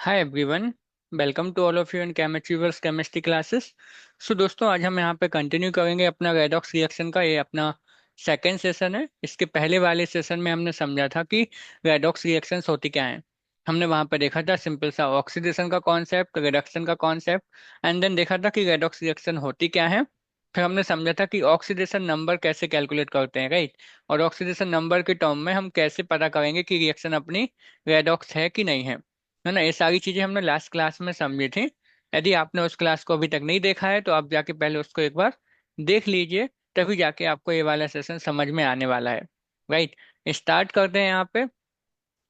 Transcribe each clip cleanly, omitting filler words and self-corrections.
Hi everyone. Welcome to all of you in Chemistryverse chemistry classes. So दोस्तों, आज हम यहाँ पे कंटिन्यू करेंगे अपना रेडॉक्स रिएक्शन का। ये अपना सेकेंड सेशन है। इसके पहले वाले सेशन में हमने समझा था कि रेडॉक्स रिएक्शंस होती क्या हैं। हमने वहाँ पे देखा था सिंपल सा ऑक्सीडेशन का कॉन्सेप्ट, रिडक्शन का कॉन्सेप्ट, एंड देन देखा था कि रेडॉक्स रिएक्शन होती क्या है। फिर हमने समझा था कि ऑक्सीडेशन नंबर कैसे कैलकुलेट करते हैं, राइट। और ऑक्सीडेशन नंबर के टर्म में हम कैसे पता करेंगे कि रिएक्शन अपनी रेडॉक्स है कि नहीं है ना। ये सारी चीजें हमने लास्ट क्लास में समझी थी। यदि आपने उस क्लास को अभी तक नहीं देखा है तो आप जाके पहले उसको एक बार देख लीजिए, तभी जाके आपको ये वाला सेशन समझ में आने वाला है, राइट। स्टार्ट करते हैं यहाँ पे।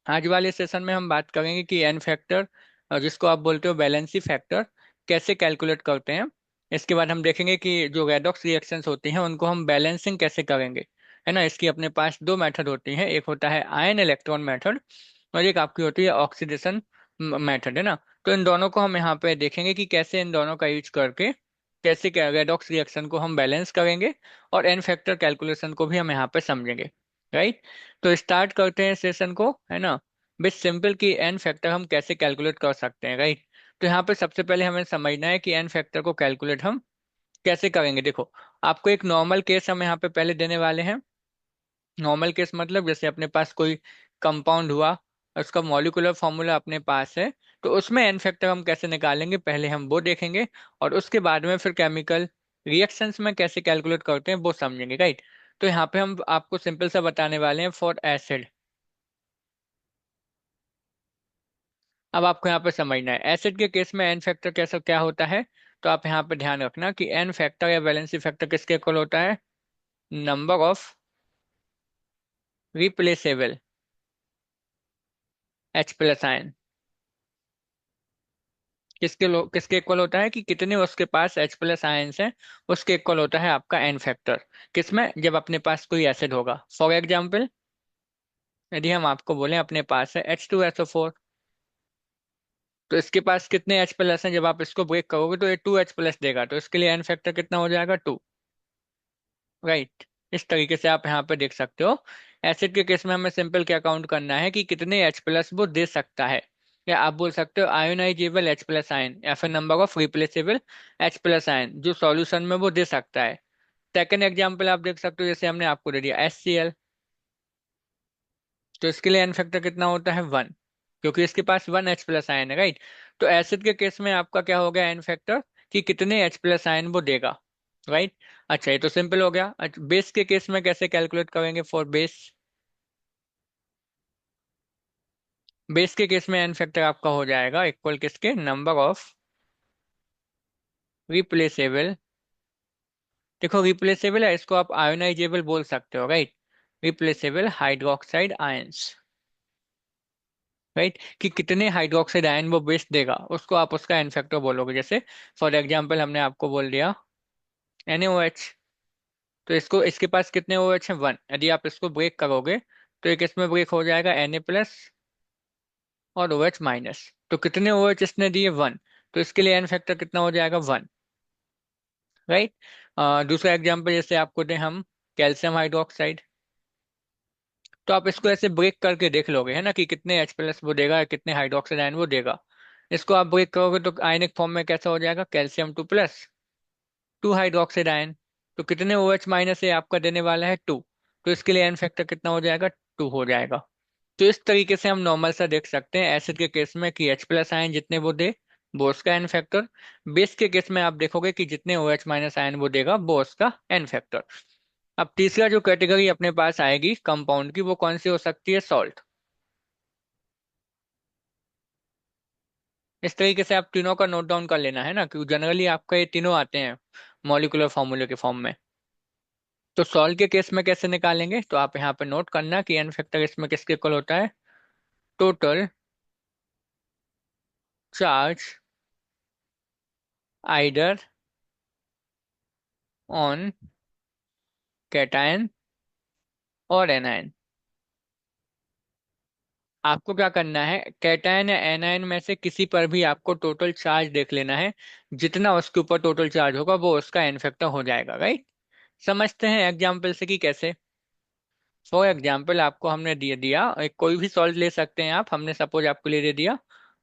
आज वाले सेशन में हम बात करेंगे कि एन फैक्टर, जिसको आप बोलते हो वैलेंसी फैक्टर, कैसे कैलकुलेट करते हैं। इसके बाद हम देखेंगे कि जो रेडॉक्स रिएक्शंस होती हैं उनको हम बैलेंसिंग कैसे करेंगे, है ना। इसकी अपने पास दो मेथड होती हैं, एक होता है आयन इलेक्ट्रॉन मेथड और एक आपकी होती है ऑक्सीडेशन मेथड, है ना। तो इन दोनों को हम यहाँ पे देखेंगे कि कैसे इन दोनों का यूज करके कैसे रेडॉक्स रिएक्शन को हम बैलेंस करेंगे, और एन फैक्टर कैलकुलेशन को भी हम यहाँ पे समझेंगे, राइट। तो स्टार्ट करते हैं सेशन को, है ना। बेस सिंपल कि एन फैक्टर हम कैसे कैलकुलेट कर सकते हैं, राइट। तो यहाँ पे सबसे पहले हमें समझना है कि एन फैक्टर को कैलकुलेट हम कैसे करेंगे। देखो, आपको एक नॉर्मल केस हम यहाँ पे पहले देने वाले हैं। नॉर्मल केस मतलब जैसे अपने पास कोई कंपाउंड हुआ, उसका मॉलिक्यूलर फॉर्मूला अपने पास है, तो उसमें एन फैक्टर हम कैसे निकालेंगे पहले हम वो देखेंगे, और उसके बाद में फिर केमिकल रिएक्शंस में कैसे कैलकुलेट करते हैं वो समझेंगे, राइट। तो यहाँ पे हम आपको सिंपल सा बताने वाले हैं फॉर एसिड। अब आपको यहाँ पे समझना है एसिड के केस में एन फैक्टर कैसा क्या होता है। तो आप यहाँ पे ध्यान रखना कि एन फैक्टर या वैलेंसी फैक्टर किसके इक्वल होता है, number of replaceable H plus ion. किसके इक्वल होता है कि कितने उसके पास H प्लस आयन्स हैं, उसके इक्वल होता है आपका एन फैक्टर। किसमें, जब अपने पास कोई एसिड होगा। फॉर एग्जाम्पल, यदि हम आपको बोलें अपने पास है H2SO4, तो इसके पास कितने H प्लस हैं, जब आप इसको ब्रेक करोगे तो ये 2H प्लस देगा, तो इसके लिए एन फैक्टर कितना हो जाएगा, 2, राइट। इस तरीके से आप यहाँ पे देख सकते हो। एसिड के केस में हमें सिंपल क्या काउंट करना है कि कितने H प्लस वो दे सकता है, या आप बोल सकते हो आयोनाइजेबल H प्लस आयन या फिर number of replaceable H plus ion जो सॉल्यूशन में वो दे सकता है। सेकंड एग्जांपल आप देख सकते हो, जैसे हमने आपको दे दिया HCl, तो इसके लिए एन फैक्टर कितना होता है, 1, क्योंकि इसके पास 1H प्लस आयन है, राइट। तो एसिड के केस में आपका क्या हो गया एन फैक्टर, कि कितने H प्लस आयन वो देगा, राइट। अच्छा, ये तो सिंपल हो गया। बेस के केस में कैसे कैलकुलेट करेंगे फॉर बेस। बेस के केस में एन फैक्टर आपका हो जाएगा इक्वल किसके, नंबर ऑफ रिप्लेसेबल। देखो, रिप्लेसेबल है, इसको आप आयोनाइजेबल बोल सकते हो, right. Replaceable hydroxide ions, right. कि कितने हाइड्रोक्साइड आयन वो बेस देगा, उसको आप उसका एन फैक्टर बोलोगे। जैसे फॉर एग्जांपल हमने आपको बोल दिया NaOH, तो इसको इसके पास कितने OH हैं, 1। यदि आप इसको ब्रेक करोगे तो एक इसमें ब्रेक हो जाएगा Na+ और OH माइनस, तो कितने OH इसने दिए, 1, तो इसके लिए एन फैक्टर कितना हो जाएगा, 1, राइट। दूसरा एग्जांपल जैसे आपको दें हम कैल्शियम हाइड्रोक्साइड, तो आप इसको ऐसे ब्रेक करके देख लोगे, है ना, कि कितने H प्लस वो देगा, कितने हाइड्रोक्साइड आयन वो देगा। इसको आप ब्रेक करोगे तो आयनिक फॉर्म में कैसा हो जाएगा, कैल्शियम 2+, 2 हाइड्रोक्साइड आयन, तो कितने OH माइनस है आपका देने वाला है, 2, तो इसके लिए एन फैक्टर कितना हो जाएगा, 2 हो जाएगा। तो इस तरीके से हम नॉर्मल सा देख सकते हैं एसिड के केस में कि H प्लस आयन जितने वो दे वो उसका एन फैक्टर। बेस के केस में आप देखोगे कि जितने OH माइनस आयन वो देगा वो उसका एन फैक्टर। अब तीसरा जो कैटेगरी अपने पास आएगी कंपाउंड की, वो कौन सी हो सकती है, सॉल्ट। इस तरीके से आप तीनों का नोट डाउन कर लेना, है ना, क्योंकि जनरली आपका ये तीनों आते हैं मॉलिक्यूलर फॉर्मूले के फॉर्म में। तो सॉल्ट के केस में कैसे निकालेंगे, तो आप यहाँ पे नोट करना कि एन फैक्टर इसमें किसके इक्वल होता है, टोटल चार्ज आइडर ऑन कैटायन और एनायन। आपको क्या करना है, कैटायन या एनायन में से किसी पर भी आपको टोटल चार्ज देख लेना है, जितना उसके ऊपर टोटल चार्ज होगा वो उसका एन फैक्टर हो जाएगा, राइट। समझते हैं एग्जाम्पल से कि कैसे। फॉर एग्जाम्पल आपको हमने दिया दिया एक कोई भी सॉल्ट ले सकते हैं आप, हमने सपोज आपको ले दे दिया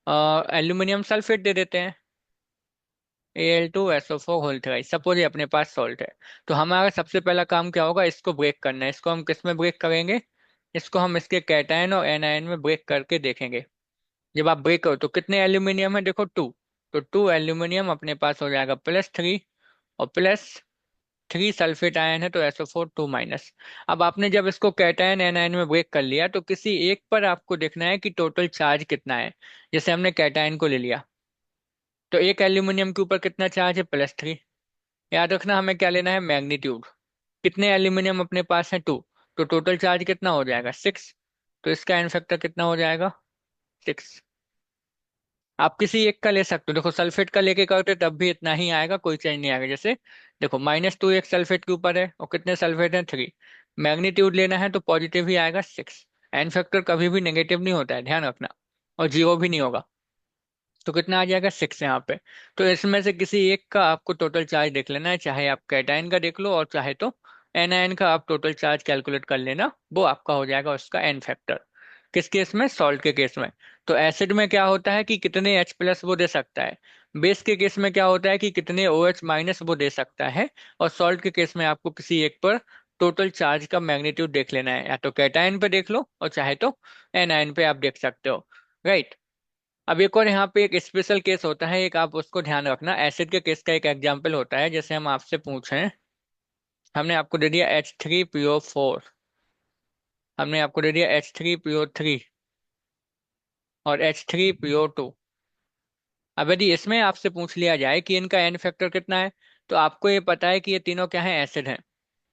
एल्यूमिनियम सल्फेट दे देते हैं, Al2SO4 सपोज ये अपने पास सॉल्ट है। तो हमारा सबसे पहला काम क्या होगा, इसको ब्रेक करना है। इसको हम किस में ब्रेक करेंगे, इसको हम इसके कैटायन और एनायन में ब्रेक करके देखेंगे। जब आप ब्रेक करो तो कितने एल्यूमिनियम है, देखो 2। तो 2 एल्यूमिनियम अपने पास हो जाएगा +3, और +3 सल्फेट आयन है तो SO4 2-। अब आपने जब इसको कैटायन एनायन में ब्रेक कर लिया तो किसी एक पर आपको देखना है कि टोटल चार्ज कितना है। जैसे हमने कैटायन को ले लिया, तो एक एल्यूमिनियम के ऊपर कितना चार्ज है, +3। याद रखना हमें क्या लेना है, मैग्नीट्यूड। कितने एल्यूमिनियम अपने पास है, 2। तो टोटल चार्ज कितना हो जाएगा, 6। तो इसका एन फैक्टर कितना हो जाएगा, 6। आप किसी एक का ले सकते हो, देखो सल्फेट का लेके करते तब भी इतना ही आएगा, कोई चेंज नहीं आएगा। जैसे देखो -2 एक सल्फेट के ऊपर है और कितने सल्फेट हैं, 3। मैग्नीट्यूड लेना है तो पॉजिटिव ही आएगा, 6। एन फैक्टर कभी भी नेगेटिव नहीं होता है, ध्यान रखना। और जीरो भी नहीं होगा। तो कितना आ जाएगा, 6 यहाँ पे। तो इसमें से किसी एक का आपको टोटल चार्ज देख लेना है, चाहे आप कैटायन का देख लो और चाहे तो एनायन का आप टोटल चार्ज कैलकुलेट कर लेना, वो आपका हो जाएगा उसका एन फैक्टर। किस केस में, सॉल्ट के केस में। तो एसिड में क्या होता है कि कितने H+ वो दे सकता है। बेस के केस में क्या होता है कि कितने OH- वो दे सकता है। और सॉल्ट के केस में आपको किसी एक पर टोटल चार्ज का मैग्नीट्यूड देख लेना है, या तो कैटायन पे देख लो और चाहे तो एनायन पे आप देख सकते हो। राइट। अब एक और यहाँ पे एक स्पेशल केस होता है, एक आप उसको ध्यान रखना। एसिड के केस का एक एग्जांपल होता है, जैसे हम आपसे पूछें, हमने आपको दे दिया H3PO4, हमने आपको दे दिया H3PO3 और H3PO2। अब यदि इसमें आपसे पूछ लिया जाए कि इनका एन फैक्टर कितना है, तो आपको ये पता है कि ये तीनों क्या है, एसिड हैं।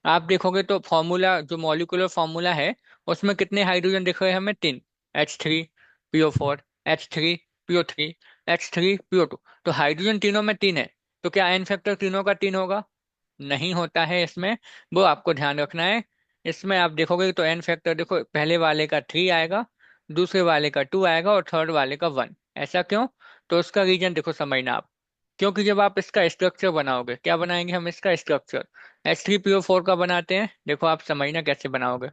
आप देखोगे तो फॉर्मूला, जो मॉलिक्यूलर फॉर्मूला है, उसमें कितने हाइड्रोजन दिख रहे हैं हमें, 3। H3PO4, H3PO3, H3PO2। तो हाइड्रोजन तीनों में 3 है। तो क्या एन फैक्टर तीनों का 3 होगा, नहीं होता है इसमें। वो आपको ध्यान रखना है। इसमें आप देखोगे तो एन फैक्टर देखो, पहले वाले का 3 आएगा, दूसरे वाले का 2 आएगा और थर्ड वाले का 1। ऐसा क्यों, तो उसका रीजन देखो, समझना आप। क्योंकि जब आप इसका स्ट्रक्चर बनाओगे, क्या बनाएंगे हम इसका स्ट्रक्चर, H3PO4 का बनाते हैं, देखो आप समझना कैसे बनाओगे।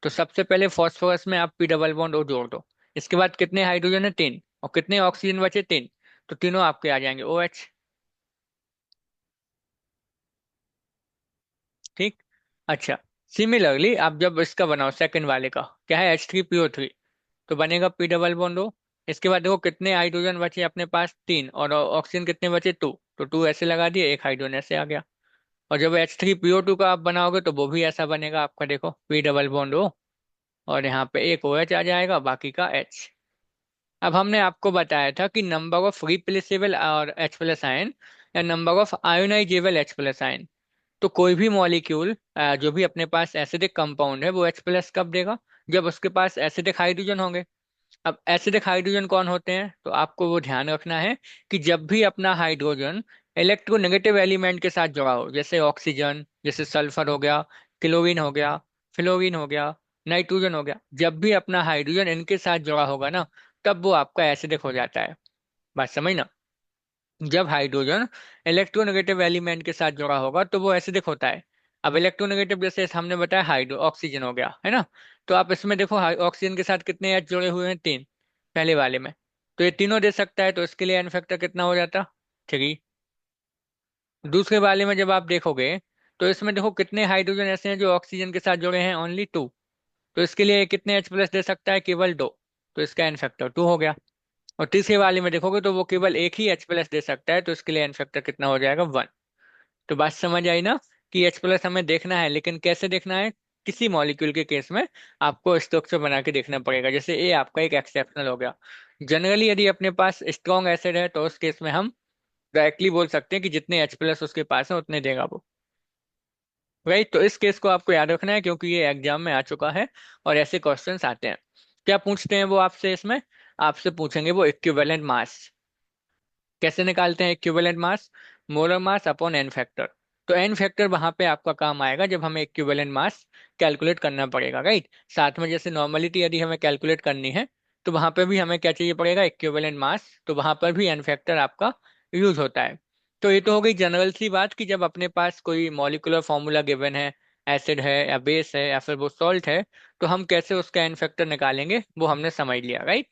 तो सबसे पहले फॉस्फोरस में आप P डबल बॉन्ड O जोड़ दो। इसके बाद कितने हाइड्रोजन है, 3। और कितने ऑक्सीजन बचे, 3। तो तीनों आपके आ जाएंगे OH। ठीक। अच्छा, सिमिलरली आप जब इसका बनाओ सेकंड वाले का, क्या है, H3PO3, तो बनेगा P डबल बॉन्ड O। इसके बाद देखो कितने हाइड्रोजन बचे अपने पास, 3। और ऑक्सीजन कितने बचे, 2। तो 2 ऐसे लगा दिए, एक हाइड्रोजन ऐसे आ गया। और जब H3PO2 का आप बनाओगे तो वो भी ऐसा बनेगा आपका, देखो P डबल बॉन्ड O, और यहाँ पे एक OH आ जाएगा, बाकी का H। अब हमने आपको बताया था कि नंबर ऑफ रिप्लेसेबल और H+ आयन, या number of ionisable H+ ion. तो कोई भी मॉलिक्यूल जो भी अपने पास एसिडिक कंपाउंड है, वो H+ कब देगा, जब उसके पास एसिडिक हाइड्रोजन होंगे। अब एसिडिक हाइड्रोजन कौन होते हैं, तो आपको वो ध्यान रखना है कि जब भी अपना हाइड्रोजन इलेक्ट्रोनेगेटिव एलिमेंट के साथ जुड़ा हो, जैसे ऑक्सीजन, जैसे सल्फर हो गया, क्लोरीन हो गया, फ्लोरीन हो गया, नाइट्रोजन हो गया, जब भी अपना हाइड्रोजन इनके साथ जुड़ा होगा ना, तब वो आपका एसिडिक हो जाता है। बात समझ ना। जब हाइड्रोजन इलेक्ट्रोनेगेटिव एलिमेंट के साथ जुड़ा होगा तो वो एसिडिक होता है। अब इलेक्ट्रोनेगेटिव जैसे हमने बताया, हाइड्रो ऑक्सीजन हो गया है ना। तो आप इसमें देखो, ऑक्सीजन के साथ कितने एच जुड़े हुए हैं, 3, पहले वाले में। तो ये तीनों दे सकता है, तो इसके लिए एन फैक्टर कितना हो जाता, 3। दूसरे वाले में जब आप देखोगे, तो इसमें देखो कितने हाइड्रोजन ऐसे हैं जो ऑक्सीजन के साथ जुड़े हैं, ओनली 2। तो इसके लिए कितने H+ दे सकता है, केवल 2। तो इसका एन फैक्टर 2 हो गया। और तीसरे वाले में देखोगे तो वो केवल एक ही H+ दे सकता है, तो इसके लिए एन फैक्टर कितना हो जाएगा, 1। तो बात समझ आई ना, कि H+ हमें देखना है, लेकिन कैसे देखना है, किसी मॉलिक्यूल के केस में आपको स्ट्रक्चर बना के देखना पड़ेगा। जैसे ए आपका एक एक्सेप्शनल हो गया। जनरली यदि अपने पास स्ट्रॉन्ग एसिड है तो उस केस में हम डायरेक्टली बोल सकते हैं कि जितने H+ उसके पास है उतने देगा वो। राइट। तो इस केस को आपको याद रखना है, क्योंकि ये एग्जाम में आ चुका है और ऐसे क्वेश्चंस आते हैं। क्या पूछते हैं वो आपसे इसमें, आपसे पूछेंगे वो इक्विवेलेंट मास। कैसे निकालते हैं equivalent mass, molar mass upon N factor. तो एन फैक्टर वहां पे आपका काम आएगा जब हमें इक्विवेलेंट मास कैलकुलेट करना पड़ेगा, राइट। साथ में जैसे नॉर्मलिटी यदि हमें कैलकुलेट करनी है, तो वहां पे भी हमें क्या चाहिए पड़ेगा, इक्विवेलेंट मास। तो वहां पर भी एन फैक्टर आपका यूज होता है। तो ये तो हो गई जनरल सी बात कि जब अपने पास कोई मॉलिक्यूलर फॉर्मूला गिवन है, एसिड है या बेस है या फिर वो सॉल्ट है, तो हम कैसे उसका एन फैक्टर निकालेंगे वो हमने समझ लिया, राइट।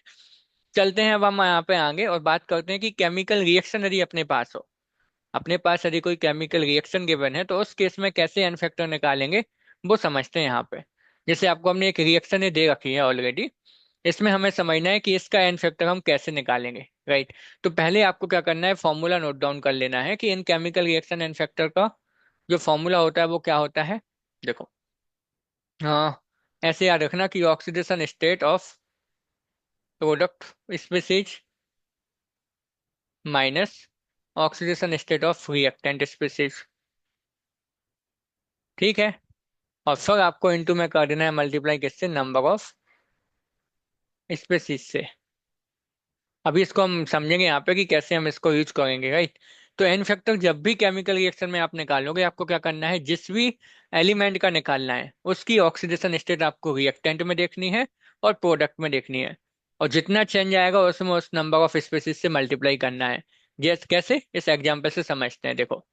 चलते हैं अब हम यहाँ पे आगे और बात करते हैं कि केमिकल रिएक्शन यदि अपने पास हो, अपने पास यदि कोई केमिकल रिएक्शन गिवन है तो उस केस में कैसे एन फैक्टर निकालेंगे वो समझते हैं यहाँ पे। जैसे आपको हमने एक रिएक्शन दे रखी है ऑलरेडी, इसमें हमें समझना है कि इसका एन फैक्टर हम कैसे निकालेंगे, राइट। तो पहले आपको क्या करना है, फॉर्मूला नोट डाउन कर लेना है कि इन केमिकल रिएक्शन एन फैक्टर का जो फॉर्मूला होता है वो क्या होता है। देखो, हाँ, ऐसे याद रखना कि oxidation state of product species minus oxidation state of reactant species, ठीक है। और फिर आपको इनटू में कर देना है मल्टीप्लाई किससे, नंबर ऑफ स्पीसीज से। अभी इसको हम समझेंगे यहाँ पे कि कैसे हम इसको यूज करेंगे, राइट। तो एन फैक्टर जब भी केमिकल रिएक्शन में आप निकालोगे, आपको क्या करना है, जिस भी एलिमेंट का निकालना है उसकी ऑक्सीडेशन स्टेट आपको रिएक्टेंट में देखनी है और प्रोडक्ट में देखनी है। और जितना चेंज आएगा उसमें उस नंबर ऑफ स्पीसीज से मल्टीप्लाई करना है। जैसे कैसे, इस एग्जाम्पल से समझते हैं। देखो,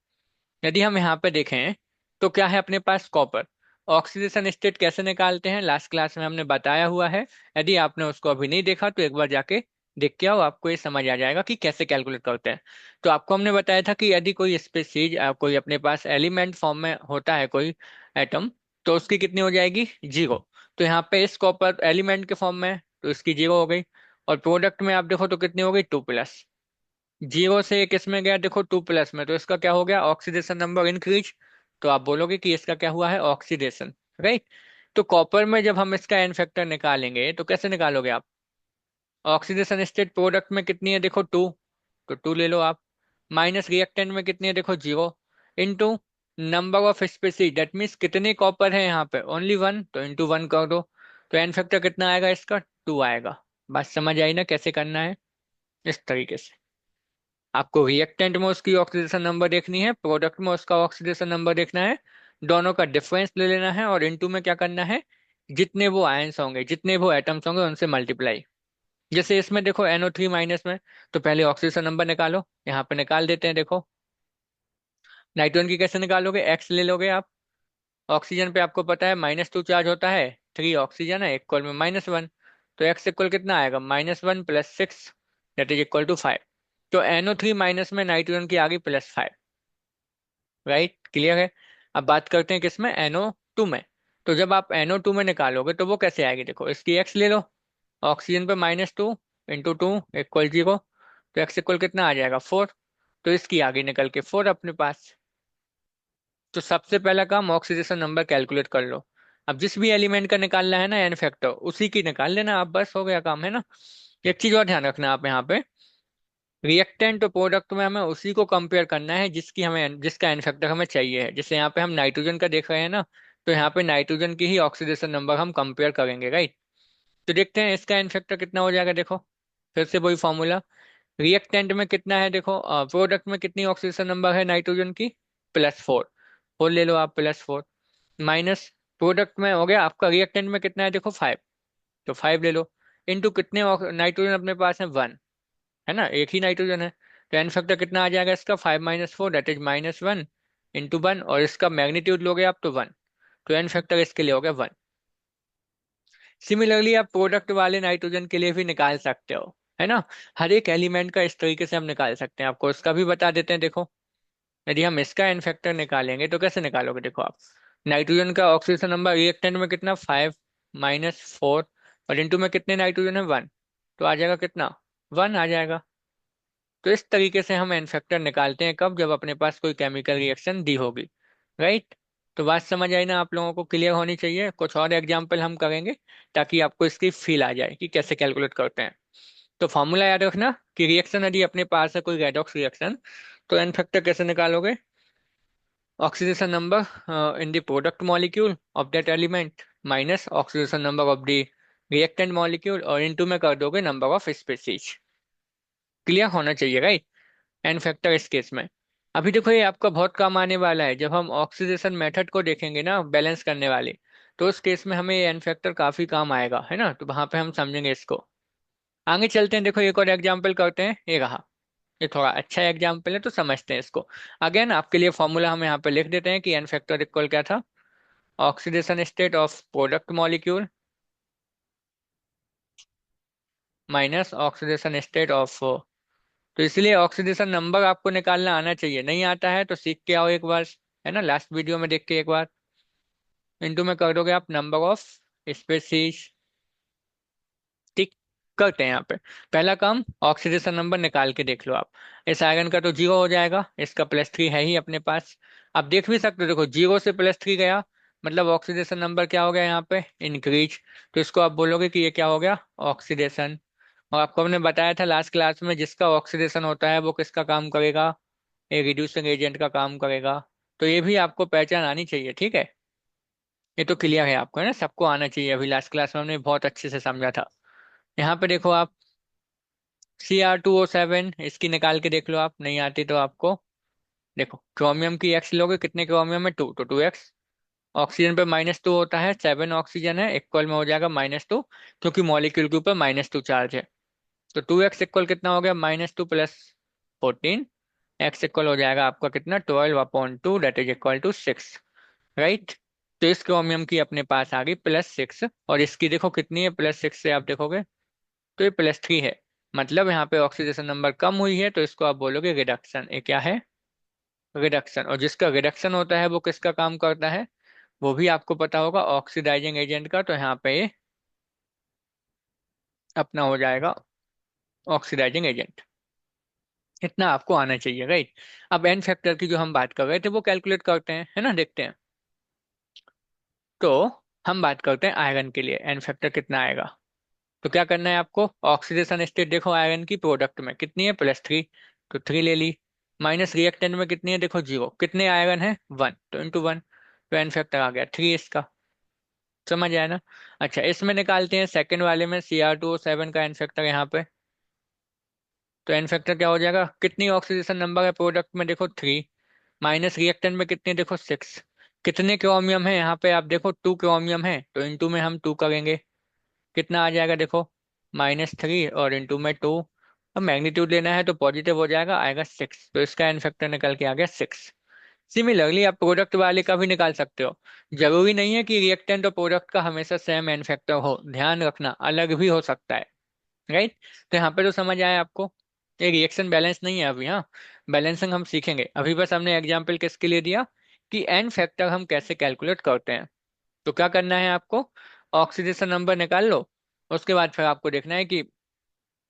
यदि हम यहाँ पे देखें तो क्या है अपने पास, कॉपर। ऑक्सीडेशन स्टेट कैसे निकालते हैं लास्ट क्लास में हमने बताया हुआ है। यदि आपने उसको अभी नहीं देखा तो एक बार जाके देख के आओ, आपको ये समझ आ जाएगा कि कैसे कैलकुलेट करते हैं। तो आपको हमने बताया था कि यदि कोई स्पेसीज कोई अपने पास एलिमेंट फॉर्म में होता है कोई एटम, तो उसकी कितनी हो जाएगी, 0। तो यहाँ पे इस कॉपर एलिमेंट के फॉर्म में है, तो इसकी 0 हो गई। और प्रोडक्ट में आप देखो तो कितनी हो गई, 2+। 0 से किस में गया, देखो 2+ में, तो इसका क्या हो गया, ऑक्सीडेशन नंबर इंक्रीज। तो आप बोलोगे कि इसका क्या हुआ है, ऑक्सीडेशन, राइट। तो कॉपर में जब हम इसका एन फैक्टर निकालेंगे तो कैसे निकालोगे आप, ऑक्सीडेशन स्टेट प्रोडक्ट में कितनी है, देखो 2, तो 2 ले लो आप। माइनस रिएक्टेंट में कितनी है, देखो 0, into number of species, that means कितने कॉपर है यहाँ पे, ओनली 1, तो इंटू 1 कर दो। तो एन फैक्टर कितना आएगा इसका, 2 आएगा। बात समझ आई ना कैसे करना है, इस तरीके से। आपको रिएक्टेंट में उसकी ऑक्सीडेशन नंबर देखनी है, प्रोडक्ट में उसका ऑक्सीडेशन नंबर देखना है, दोनों का डिफरेंस ले लेना है और इनटू में क्या करना है, जितने वो आयंस होंगे, जितने वो एटम्स होंगे उनसे मल्टीप्लाई। जैसे इसमें देखो NO3- में, तो पहले ऑक्सीडेशन नंबर निकालो, यहाँ पे निकाल देते हैं। देखो, नाइट्रोजन की कैसे निकालोगे, एक्स ले लोगे आप। ऑक्सीजन पे आपको पता है -2 चार्ज होता है, 3 ऑक्सीजन है, इक्वल में -1। तो एक्स इक्वल कितना आएगा, -1 + 6, दैट इज इक्वल टू 5। तो NO3- में नाइट्रोजन की आ गई +5, राइट, क्लियर है। अब बात करते हैं किसमें, NO2 में। तो जब आप NO2 में निकालोगे तो वो कैसे आएगी, देखो इसकी एक्स ले लो, ऑक्सीजन पे -2 इंटू 2 इक्वल 0। तो एक्स इक्वल कितना आ जाएगा, 4। तो इसकी आगे निकल के 4 अपने पास। तो सबसे पहला काम, ऑक्सीडेशन नंबर कैलकुलेट कर लो। अब जिस भी एलिमेंट का निकालना है ना एन फैक्टर, उसी की निकाल लेना आप, बस हो गया काम, है ना। एक चीज और ध्यान रखना आप यहाँ पे, रिएक्टेंट और प्रोडक्ट में हमें उसी को कंपेयर करना है जिसकी हमें, जिसका एन फैक्टर हमें चाहिए है। जैसे यहाँ पे हम नाइट्रोजन का देख रहे हैं ना, तो यहाँ पे नाइट्रोजन की ही ऑक्सीडेशन नंबर हम कंपेयर करेंगे, राइट। तो देखते हैं इसका एन फैक्टर कितना हो जाएगा। देखो, फिर से वही फॉर्मूला, रिएक्टेंट में कितना है, देखो प्रोडक्ट में कितनी ऑक्सीडेशन नंबर है नाइट्रोजन की, +4, 4 ले लो आप, +4 माइनस, प्रोडक्ट में हो गया आपका, रिएक्टेंट में कितना है, देखो 5, तो 5 ले लो, इंटू कितने नाइट्रोजन अपने पास है, 1, है ना, एक ही नाइट्रोजन है। तो एन फैक्टर कितना आ जाएगा इसका, 5 - 4 दैट इज -1 इंटू 1, और इसका मैग्नीट्यूड लोगे आप तो 1। तो एन फैक्टर इसके लिए हो गया 1। सिमिलरली आप प्रोडक्ट वाले नाइट्रोजन के लिए भी निकाल सकते हो, है ना। हर एक एलिमेंट का इस तरीके से हम निकाल सकते हैं, आपको इसका भी बता देते हैं। देखो, यदि हम इसका एन फैक्टर निकालेंगे तो कैसे निकालोगे, देखो आप, नाइट्रोजन का ऑक्सीजन नंबर रिएक्टेंट में कितना, 5 - 4, और इंटू में कितने नाइट्रोजन है, 1, तो आ जाएगा कितना, 1 आ जाएगा। तो इस तरीके से हम एन फैक्टर निकालते हैं, कब, जब अपने पास कोई केमिकल रिएक्शन दी होगी, राइट। तो बात समझ आई ना, आप लोगों को क्लियर होनी चाहिए। कुछ और एग्जाम्पल हम करेंगे ताकि आपको इसकी फील आ जाए कि कैसे कैलकुलेट करते हैं। तो फॉर्मूला याद रखना कि रिएक्शन यदि अपने पास है कोई रेडॉक्स रिएक्शन, तो एन फैक्टर कैसे निकालोगे, oxidation number in the product molecule of that element minus oxidation number of the reactant molecule, और इनटू में कर दोगे नंबर ऑफ स्पेसीज। क्लियर होना चाहिए, राइट, एन फैक्टर इस केस में। अभी देखो ये आपका बहुत काम आने वाला है, जब हम ऑक्सीडेशन मेथड को देखेंगे ना बैलेंस करने वाले, तो उस केस में हमें ये एन फैक्टर काफी काम आएगा, है ना। तो वहां पे हम समझेंगे इसको। आगे चलते हैं, देखो एक और एग्जाम्पल करते हैं, ये रहा। ये थोड़ा अच्छा एग्जाम्पल है तो समझते हैं इसको। अगेन आपके लिए फॉर्मूला हम यहाँ पे लिख देते हैं कि एन फैक्टर इक्वल क्या था, oxidation state of product molecule minus oxidation state of. तो इसलिए ऑक्सीडेशन नंबर आपको निकालना आना चाहिए, नहीं आता है तो सीख के आओ एक बार, है ना, लास्ट वीडियो में देख के एक बार। इंटू में कर दोगे आप नंबर ऑफ स्पेसीज। ठीक, करते हैं यहाँ पे। पहला काम, ऑक्सीडेशन नंबर निकाल के देख लो आप। इस आयरन का तो 0 हो जाएगा, इसका +3 है ही अपने पास। आप देख भी सकते हो, देखो 0 से +3 गया, मतलब ऑक्सीडेशन नंबर क्या हो गया यहाँ पे, इंक्रीज। तो इसको आप बोलोगे कि ये क्या हो गया, ऑक्सीडेशन। और आपको हमने बताया था लास्ट क्लास में, जिसका ऑक्सीडेशन होता है वो किसका काम करेगा, एक रिड्यूसिंग एजेंट का काम करेगा। तो ये भी आपको पहचान आनी चाहिए, ठीक है। ये तो क्लियर है आपको, है ना, सबको आना चाहिए, अभी लास्ट क्लास में हमने बहुत अच्छे से समझा था। यहाँ पे देखो आप, Cr2O7, इसकी निकाल के देख लो आप, नहीं आती तो आपको देखो, क्रोमियम की एक्स लोगे, कितने क्रोमियम है, 2, तो 2x। ऑक्सीजन पे -2 होता है, 7 ऑक्सीजन है, इक्वल में हो जाएगा -2, क्योंकि मॉलिक्यूल के ऊपर -2 चार्ज है। तो 2x इक्वल कितना हो गया, -2 + 14। एक्स इक्वल हो जाएगा आपका कितना, 12/2, that is equal to 6, right. तो इस क्रोमियम की अपने पास आ गई +6, और इसकी देखो कितनी है, +6 से आप देखोगे तो ये +3 है। मतलब यहाँ पे ऑक्सीडेशन नंबर कम हुई है, तो इसको आप बोलोगे रिडक्शन। ये क्या है, रिडक्शन। और जिसका रिडक्शन होता है वो किसका काम करता है, वो भी आपको पता होगा, ऑक्सीडाइजिंग एजेंट का। तो यहाँ पे ये अपना हो जाएगा ऑक्सीडाइजिंग एजेंट। इतना आपको आना चाहिए, राइट। अब एन फैक्टर की जो हम बात कर रहे थे वो कैलकुलेट करते हैं, है ना, देखते हैं। तो हम बात करते हैं आयरन के लिए, एन फैक्टर कितना आएगा। तो क्या करना है आपको, ऑक्सीडेशन स्टेट देखो आयरन की प्रोडक्ट में कितनी है, +3, तो 3 ले ली। माइनस रिएक्टेंट में कितनी है, देखो 0, कितने आयरन है, 1, तो ×1, तो एन फैक्टर आ गया 3 इसका। समझ आया ना। अच्छा, इसमें निकालते हैं सेकंड वाले में, Cr2O7 का एन फैक्टर यहाँ पे। तो एन फैक्टर क्या हो जाएगा, कितनी ऑक्सीडेशन नंबर है प्रोडक्ट में, देखो 3, माइनस रिएक्टेंट में कितने, देखो 6। कितने क्रोमियम है यहाँ पे, आप देखो 2 क्रोमियम है, तो इंटू में हम 2 करेंगे, कितना आ जाएगा देखो, -3, और इंटू में 2। अब मैग्नीट्यूड लेना है तो पॉजिटिव हो जाएगा, आएगा 6, तो इसका एन फैक्टर निकल के आ गया 6। सिमिलरली आप प्रोडक्ट वाले का भी निकाल सकते हो। जरूरी नहीं है कि रिएक्टेंट और प्रोडक्ट का हमेशा सेम एन फैक्टर हो, ध्यान रखना अलग भी हो सकता है, राइट। तो यहाँ पे तो समझ आया आपको, ये रिएक्शन बैलेंस नहीं है अभी, हाँ, बैलेंसिंग हम सीखेंगे। अभी बस हमने एग्जाम्पल किसके लिए दिया, कि एन फैक्टर हम कैसे कैलकुलेट करते हैं। तो क्या करना है आपको, ऑक्सीडेशन नंबर निकाल लो। उसके बाद फिर आपको देखना है कि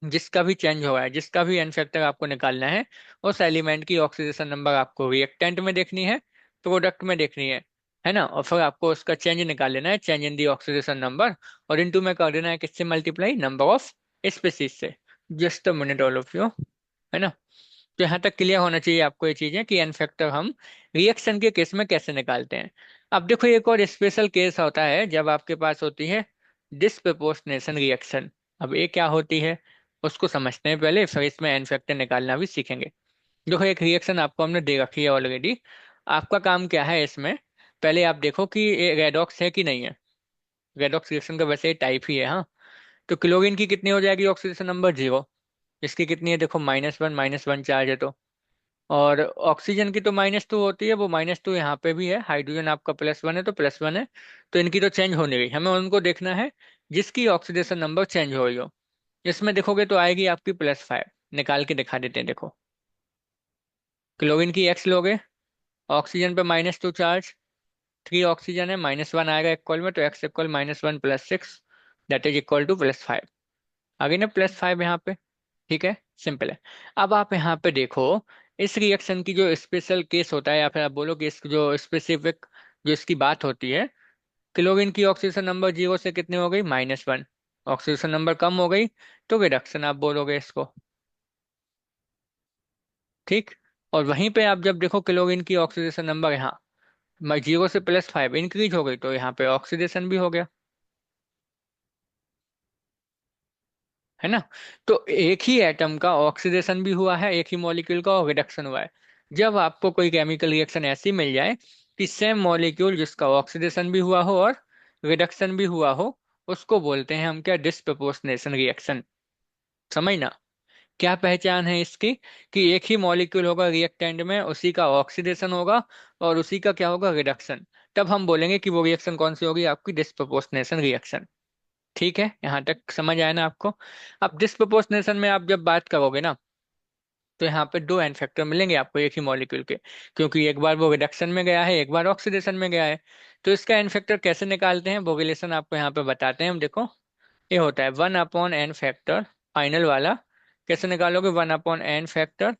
जिसका भी चेंज हो रहा है, जिसका भी एन फैक्टर आपको निकालना है, उस एलिमेंट की ऑक्सीडेशन नंबर आपको रिएक्टेंट में देखनी है, प्रोडक्ट में देखनी है ना। और फिर आपको उसका चेंज निकाल लेना है, change in the oxidation number, और इनटू में कर देना है किससे, मल्टीप्लाई, नंबर ऑफ स्पेसीज से। Just a minute all of you, है ना। तो यहाँ तक क्लियर होना चाहिए आपको ये चीजें, कि एन फैक्टर हम रिएक्शन के केस में कैसे निकालते हैं। अब देखो एक और स्पेशल केस होता है, जब आपके पास होती है डिसप्रपोर्शनेशन रिएक्शन। अब ये क्या होती है, उसको समझते हैं पहले, फिर इसमें एन फैक्टर निकालना भी सीखेंगे। देखो एक रिएक्शन आपको हमने दे रखी है ऑलरेडी, आपका काम क्या है इसमें, पहले आप देखो कि ये रेडॉक्स है कि नहीं है। रेडॉक्स रिएक्शन का वैसे टाइप ही है, हाँ। तो क्लोरीन की कितनी हो जाएगी ऑक्सीडेशन नंबर, 0। इसकी कितनी है, देखो -1, -1 चार्ज है तो। और ऑक्सीजन की तो -2 होती है, वो -2 यहाँ पे भी है, हाइड्रोजन आपका +1 है तो +1 है। तो इनकी तो चेंज होने गई, हमें उनको देखना है जिसकी ऑक्सीडेशन नंबर चेंज हो रही हो। इसमें देखोगे तो आएगी आपकी +5, निकाल के दिखा देते हैं, देखो। क्लोरीन की एक्स लोगे, ऑक्सीजन पे -2 चार्ज, 3 ऑक्सीजन है, -1 आएगा इक्वल में, तो X equal -1 + 6, that is equal to +5। आ गई ना +5 यहाँ पे, ठीक है, सिंपल है। अब आप यहाँ पे देखो, इस रिएक्शन की जो स्पेशल केस होता है, या फिर आप बोलो कि इस जो स्पेसिफिक जो इसकी बात होती है, क्लोरीन की ऑक्सीजन नंबर 0 से कितनी हो गई, -1, ऑक्सीजन नंबर कम हो गई, तो रिडक्शन आप बोलोगे इसको, ठीक। और वहीं पे आप जब देखो क्लोरीन की ऑक्सीडेशन नंबर यहाँ 0 से +5 इंक्रीज हो गई, तो यहाँ पे ऑक्सीडेशन भी हो गया, है ना। तो एक ही एटम का ऑक्सीडेशन भी हुआ है, एक ही मॉलिक्यूल का, और रिडक्शन हुआ है। जब आपको कोई केमिकल रिएक्शन ऐसी मिल जाए कि सेम मॉलिक्यूल जिसका ऑक्सीडेशन भी हुआ हो और रिडक्शन भी हुआ हो, उसको बोलते हैं हम क्या, डिसप्रपोर्शनेशन रिएक्शन। समझना, क्या पहचान है इसकी, कि एक ही मॉलिक्यूल होगा रिएक्टेंट में, उसी का ऑक्सीडेशन होगा और उसी का क्या होगा, रिडक्शन। तब हम बोलेंगे कि वो रिएक्शन कौन सी होगी, आपकी डिसप्रपोर्शनेशन रिएक्शन, ठीक है, यहाँ तक समझ आया ना आपको। अब डिस्प्रोपोर्शनेशन में आप जब बात करोगे ना, तो यहाँ पे दो एन फैक्टर मिलेंगे आपको एक ही मॉलिक्यूल के, क्योंकि एक बार वो रिडक्शन में गया है, एक बार ऑक्सीडेशन में गया है। तो इसका एन फैक्टर कैसे निकालते हैं, वो रिलेशन आपको यहाँ पे बताते हैं हम। देखो, ये होता है 1/n फैक्टर, फाइनल वाला। कैसे निकालोगे, 1/n factor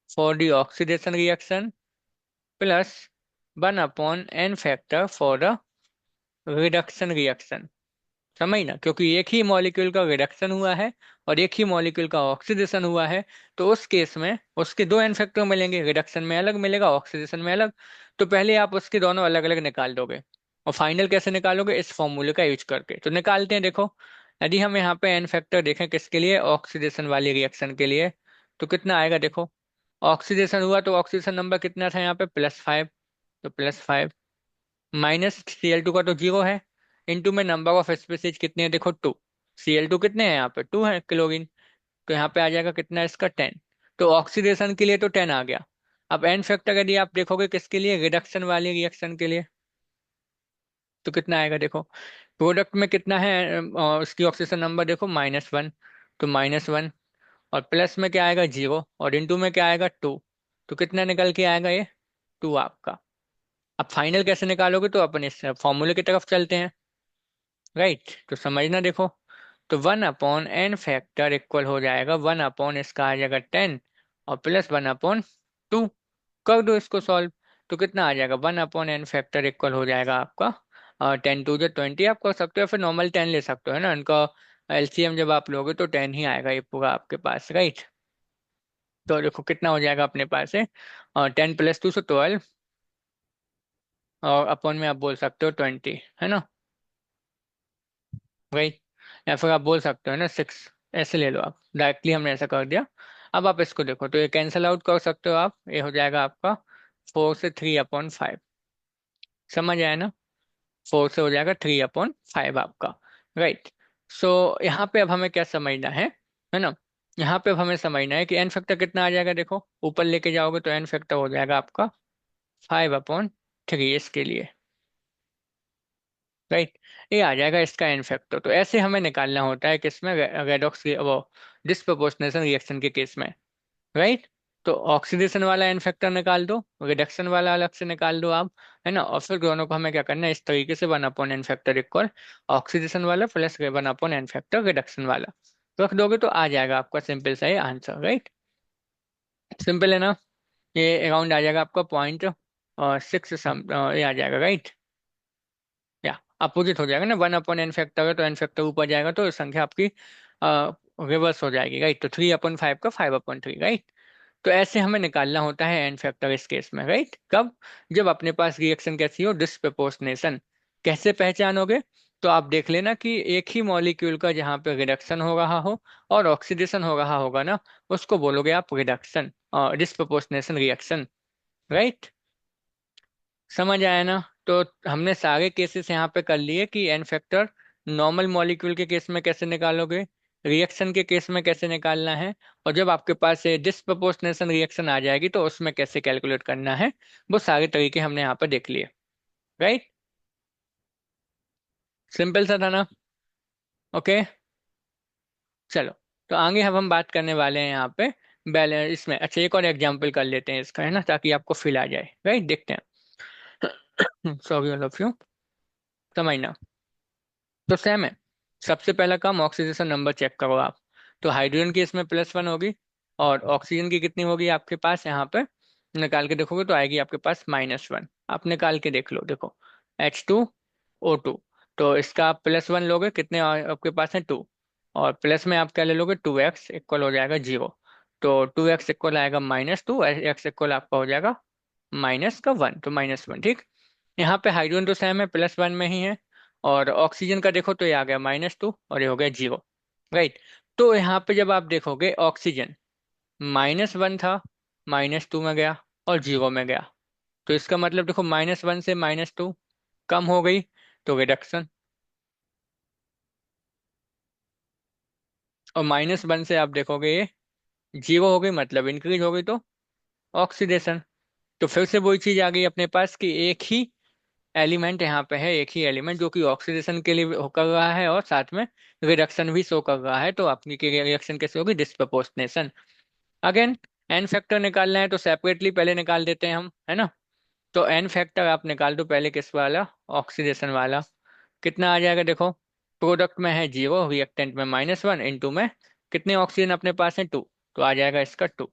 for the oxidation reaction plus 1/n factor for the reduction reaction. समझ ना, क्योंकि एक ही मॉलिक्यूल का रिडक्शन हुआ है और एक ही मॉलिक्यूल का ऑक्सीडेशन हुआ है, तो उस केस में उसके दो एन फैक्टर मिलेंगे, रिडक्शन में अलग मिलेगा, ऑक्सीडेशन में अलग। तो पहले आप उसके दोनों अलग अलग निकाल दोगे, और फाइनल कैसे निकालोगे, इस फॉर्मूले का यूज करके। तो निकालते हैं, देखो। यदि हम यहाँ पे एन फैक्टर देखें किसके लिए, ऑक्सीडेशन वाली रिएक्शन के लिए, तो कितना आएगा, देखो। ऑक्सीडेशन हुआ तो ऑक्सीडेशन नंबर कितना था यहाँ पे, +5। तो +5 माइनस Cl2 का तो 0 है, इनटू में नंबर ऑफ स्पीसीज कितने हैं, देखो 2। Cl2 कितने हैं यहाँ पे, 2 है क्लोरीन। तो यहाँ पे आ जाएगा कितना इसका, 10। तो ऑक्सीडेशन के लिए तो 10 आ गया। अब एन फैक्टर यदि आप देखोगे किसके लिए, रिडक्शन वाली रिएक्शन के लिए, तो कितना आएगा, देखो। प्रोडक्ट में कितना है, उसकी ऑक्सीडेशन नंबर देखो, -1। तो -1, और प्लस में क्या आएगा, 0, और इनटू में क्या आएगा, 2। तो कितना निकल के आएगा ये, 2 आपका। अब फाइनल कैसे निकालोगे, तो अपन इस फॉर्मूले की तरफ चलते हैं, राइट। तो समझना, देखो। तो 1/n फैक्टर इक्वल हो जाएगा 1 इसका आ जाएगा 10, और प्लस 1/2। कर दो इसको सॉल्व, तो कितना आ जाएगा, 1/n फैक्टर इक्वल हो जाएगा आपका 10 टू द 20। आप कर सकते हो, फिर नॉर्मल 10 ले सकते हो, है ना। इनका एलसीएम जब आप लोगे तो 10 ही आएगा ये पूरा आपके पास, राइट। तो देखो कितना हो जाएगा अपने पास है, 10 + 2 से 12, और अपॉन में आप बोल सकते हो 20, है ना, वही। या फिर आप बोल सकते हो ना 6, ऐसे ले लो आप, डायरेक्टली हमने ऐसा कर दिया। अब आप इसको देखो, तो ये कैंसिल आउट कर सकते हो आप, ये हो जाएगा आपका 4 से 3/5। समझ आया ना, 4 से हो जाएगा 3/5 आपका, राइट। सो यहाँ पे अब हमें क्या समझना है ना। यहाँ पे अब हमें समझना है कि एन फैक्टर कितना आ जाएगा, देखो ऊपर लेके जाओगे तो एन फैक्टर हो जाएगा आपका 5/3 इसके लिए, राइट। ये आ जाएगा इसका एन फैक्टर। तो ऐसे हमें निकालना होता है किसमें, रेडॉक्स की वो डिस्प्रोपोर्शनेशन रिएक्शन के केस में, राइट। तो ऑक्सीडेशन वाला एन फैक्टर निकाल दो, रिडक्शन वाला अलग से निकाल दो आप, है ना। और फिर दोनों को हमें क्या करना है, इस तरीके से 1/n फैक्टर इक्वल ऑक्सीडेशन वाला प्लस 1/n फैक्टर रिडक्शन वाला रख दोगे, तो आ जाएगा आपका सिंपल सा ये आंसर, राइट। सिंपल है ना। ये अराउंड आ जाएगा आपका पॉइंट और 6 ये आ जाएगा, राइट। या अपोजिट हो जाएगा ना, 1/n फैक्टर है तो एन फैक्टर ऊपर जाएगा, तो संख्या आपकी रिवर्स हो जाएगी, राइट। तो 3/5 का 5/3, राइट। तो ऐसे हमें निकालना होता है एन फैक्टर इस केस में, राइट। कब, जब अपने पास रिएक्शन कैसी हो, डिस्प्रपोर्शनेशन। कैसे पहचानोगे, तो आप देख लेना कि एक ही मॉलिक्यूल का जहाँ पे रिडक्शन हो रहा हो और ऑक्सीडेशन हो रहा होगा ना, उसको बोलोगे आप रिडक्शन, डिस्प्रपोर्शनेशन रिएक्शन, राइट। समझ आया ना। तो हमने सारे केसेस यहाँ पे कर लिए कि एन फैक्टर नॉर्मल मॉलिक्यूल के केस में कैसे निकालोगे, रिएक्शन के केस में कैसे निकालना है, और जब आपके पास डिस्प्रपोर्शनेशन रिएक्शन आ जाएगी तो उसमें कैसे कैलकुलेट करना है, वो सारे तरीके हमने यहाँ पे देख लिए, राइट। सिंपल सा था ना, ओके। चलो, तो आगे अब हम बात करने वाले हैं यहाँ पे बैलेंस इसमें। अच्छा, एक और एग्जाम्पल कर लेते हैं इसका, है ना, ताकि आपको फील आ जाए, राइट। देखते हैं सॉरी ऑल ऑफ यू, समझना। तो सेम है, सबसे पहला काम ऑक्सीडेशन नंबर चेक करो आप। तो हाइड्रोजन की इसमें +1 होगी, और ऑक्सीजन की कितनी होगी आपके पास यहाँ पे, निकाल के देखोगे तो आएगी आपके पास -1। आप निकाल के देख लो, देखो H2O2। तो इसका आप +1 लोगे, कितने आपके पास है, 2। और प्लस में आप क्या ले लोगे, 2x इक्वल हो जाएगा 0। तो 2x इक्वल आएगा -2, x इक्वल आपका हो जाएगा -1, तो -1, ठीक। यहाँ पे हाइड्रोजन तो सेम है, +1 में ही है। और ऑक्सीजन का देखो तो ये आ गया -2, और ये हो गया 0, राइट। तो यहाँ पे जब आप देखोगे ऑक्सीजन -1 था, -2 में गया और 0 में गया। तो इसका मतलब देखो, -1 से -2 कम हो गई, तो रिडक्शन। और -1 से आप देखोगे ये 0 हो गई, मतलब इंक्रीज हो गई, तो ऑक्सीडेशन। तो फिर से वही चीज आ गई अपने पास कि एक ही एलिमेंट यहाँ पे है, एक ही एलिमेंट जो कि ऑक्सीडेशन के लिए कर रहा है और साथ में रिडक्शन भी शो कर रहा है, तो अपनी की रिएक्शन कैसे होगी, डिस्प्रपोर्शनेशन। अगेन एन फैक्टर निकालना है तो सेपरेटली पहले निकाल देते हैं हम, है ना। तो एन फैक्टर आप निकाल दो पहले, किस वाला, ऑक्सीडेशन वाला। कितना आ जाएगा देखो, प्रोडक्ट में है 0, रिएक्टेंट में -1, इनटू में कितने ऑक्सीजन अपने पास है 2, तो आ जाएगा इसका 2,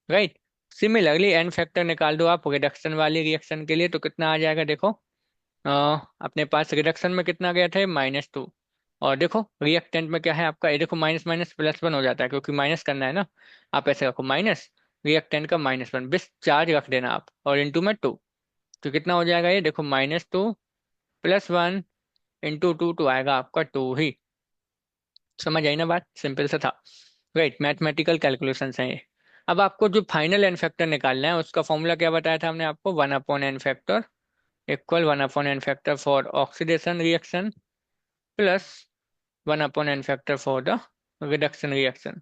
राइट। सिमिलरली एन फैक्टर निकाल दो आप रिडक्शन वाली रिएक्शन के लिए, तो कितना आ जाएगा देखो, अपने पास रिडक्शन में कितना गया था, -2, और देखो रिएक्टेंट में क्या है आपका, ये देखो माइनस माइनस +1 हो जाता है क्योंकि माइनस करना है ना। आप ऐसे रखो माइनस, रिएक्टेंट का -1, बस चार्ज रख देना आप, और इनटू में 2, तो कितना हो जाएगा ये देखो, -2 +1 इंटू 2, तो आएगा आपका 2 ही। समझ आई ना बात, सिंपल सा था, राइट। मैथमेटिकल कैलकुलेशंस हैं ये। अब आपको जो फाइनल एन फैक्टर निकालना है उसका फॉर्मूला क्या बताया था हमने आपको, 1/n factor equal 1/n factor for oxidation reaction plus 1/n factor for the reduction reaction.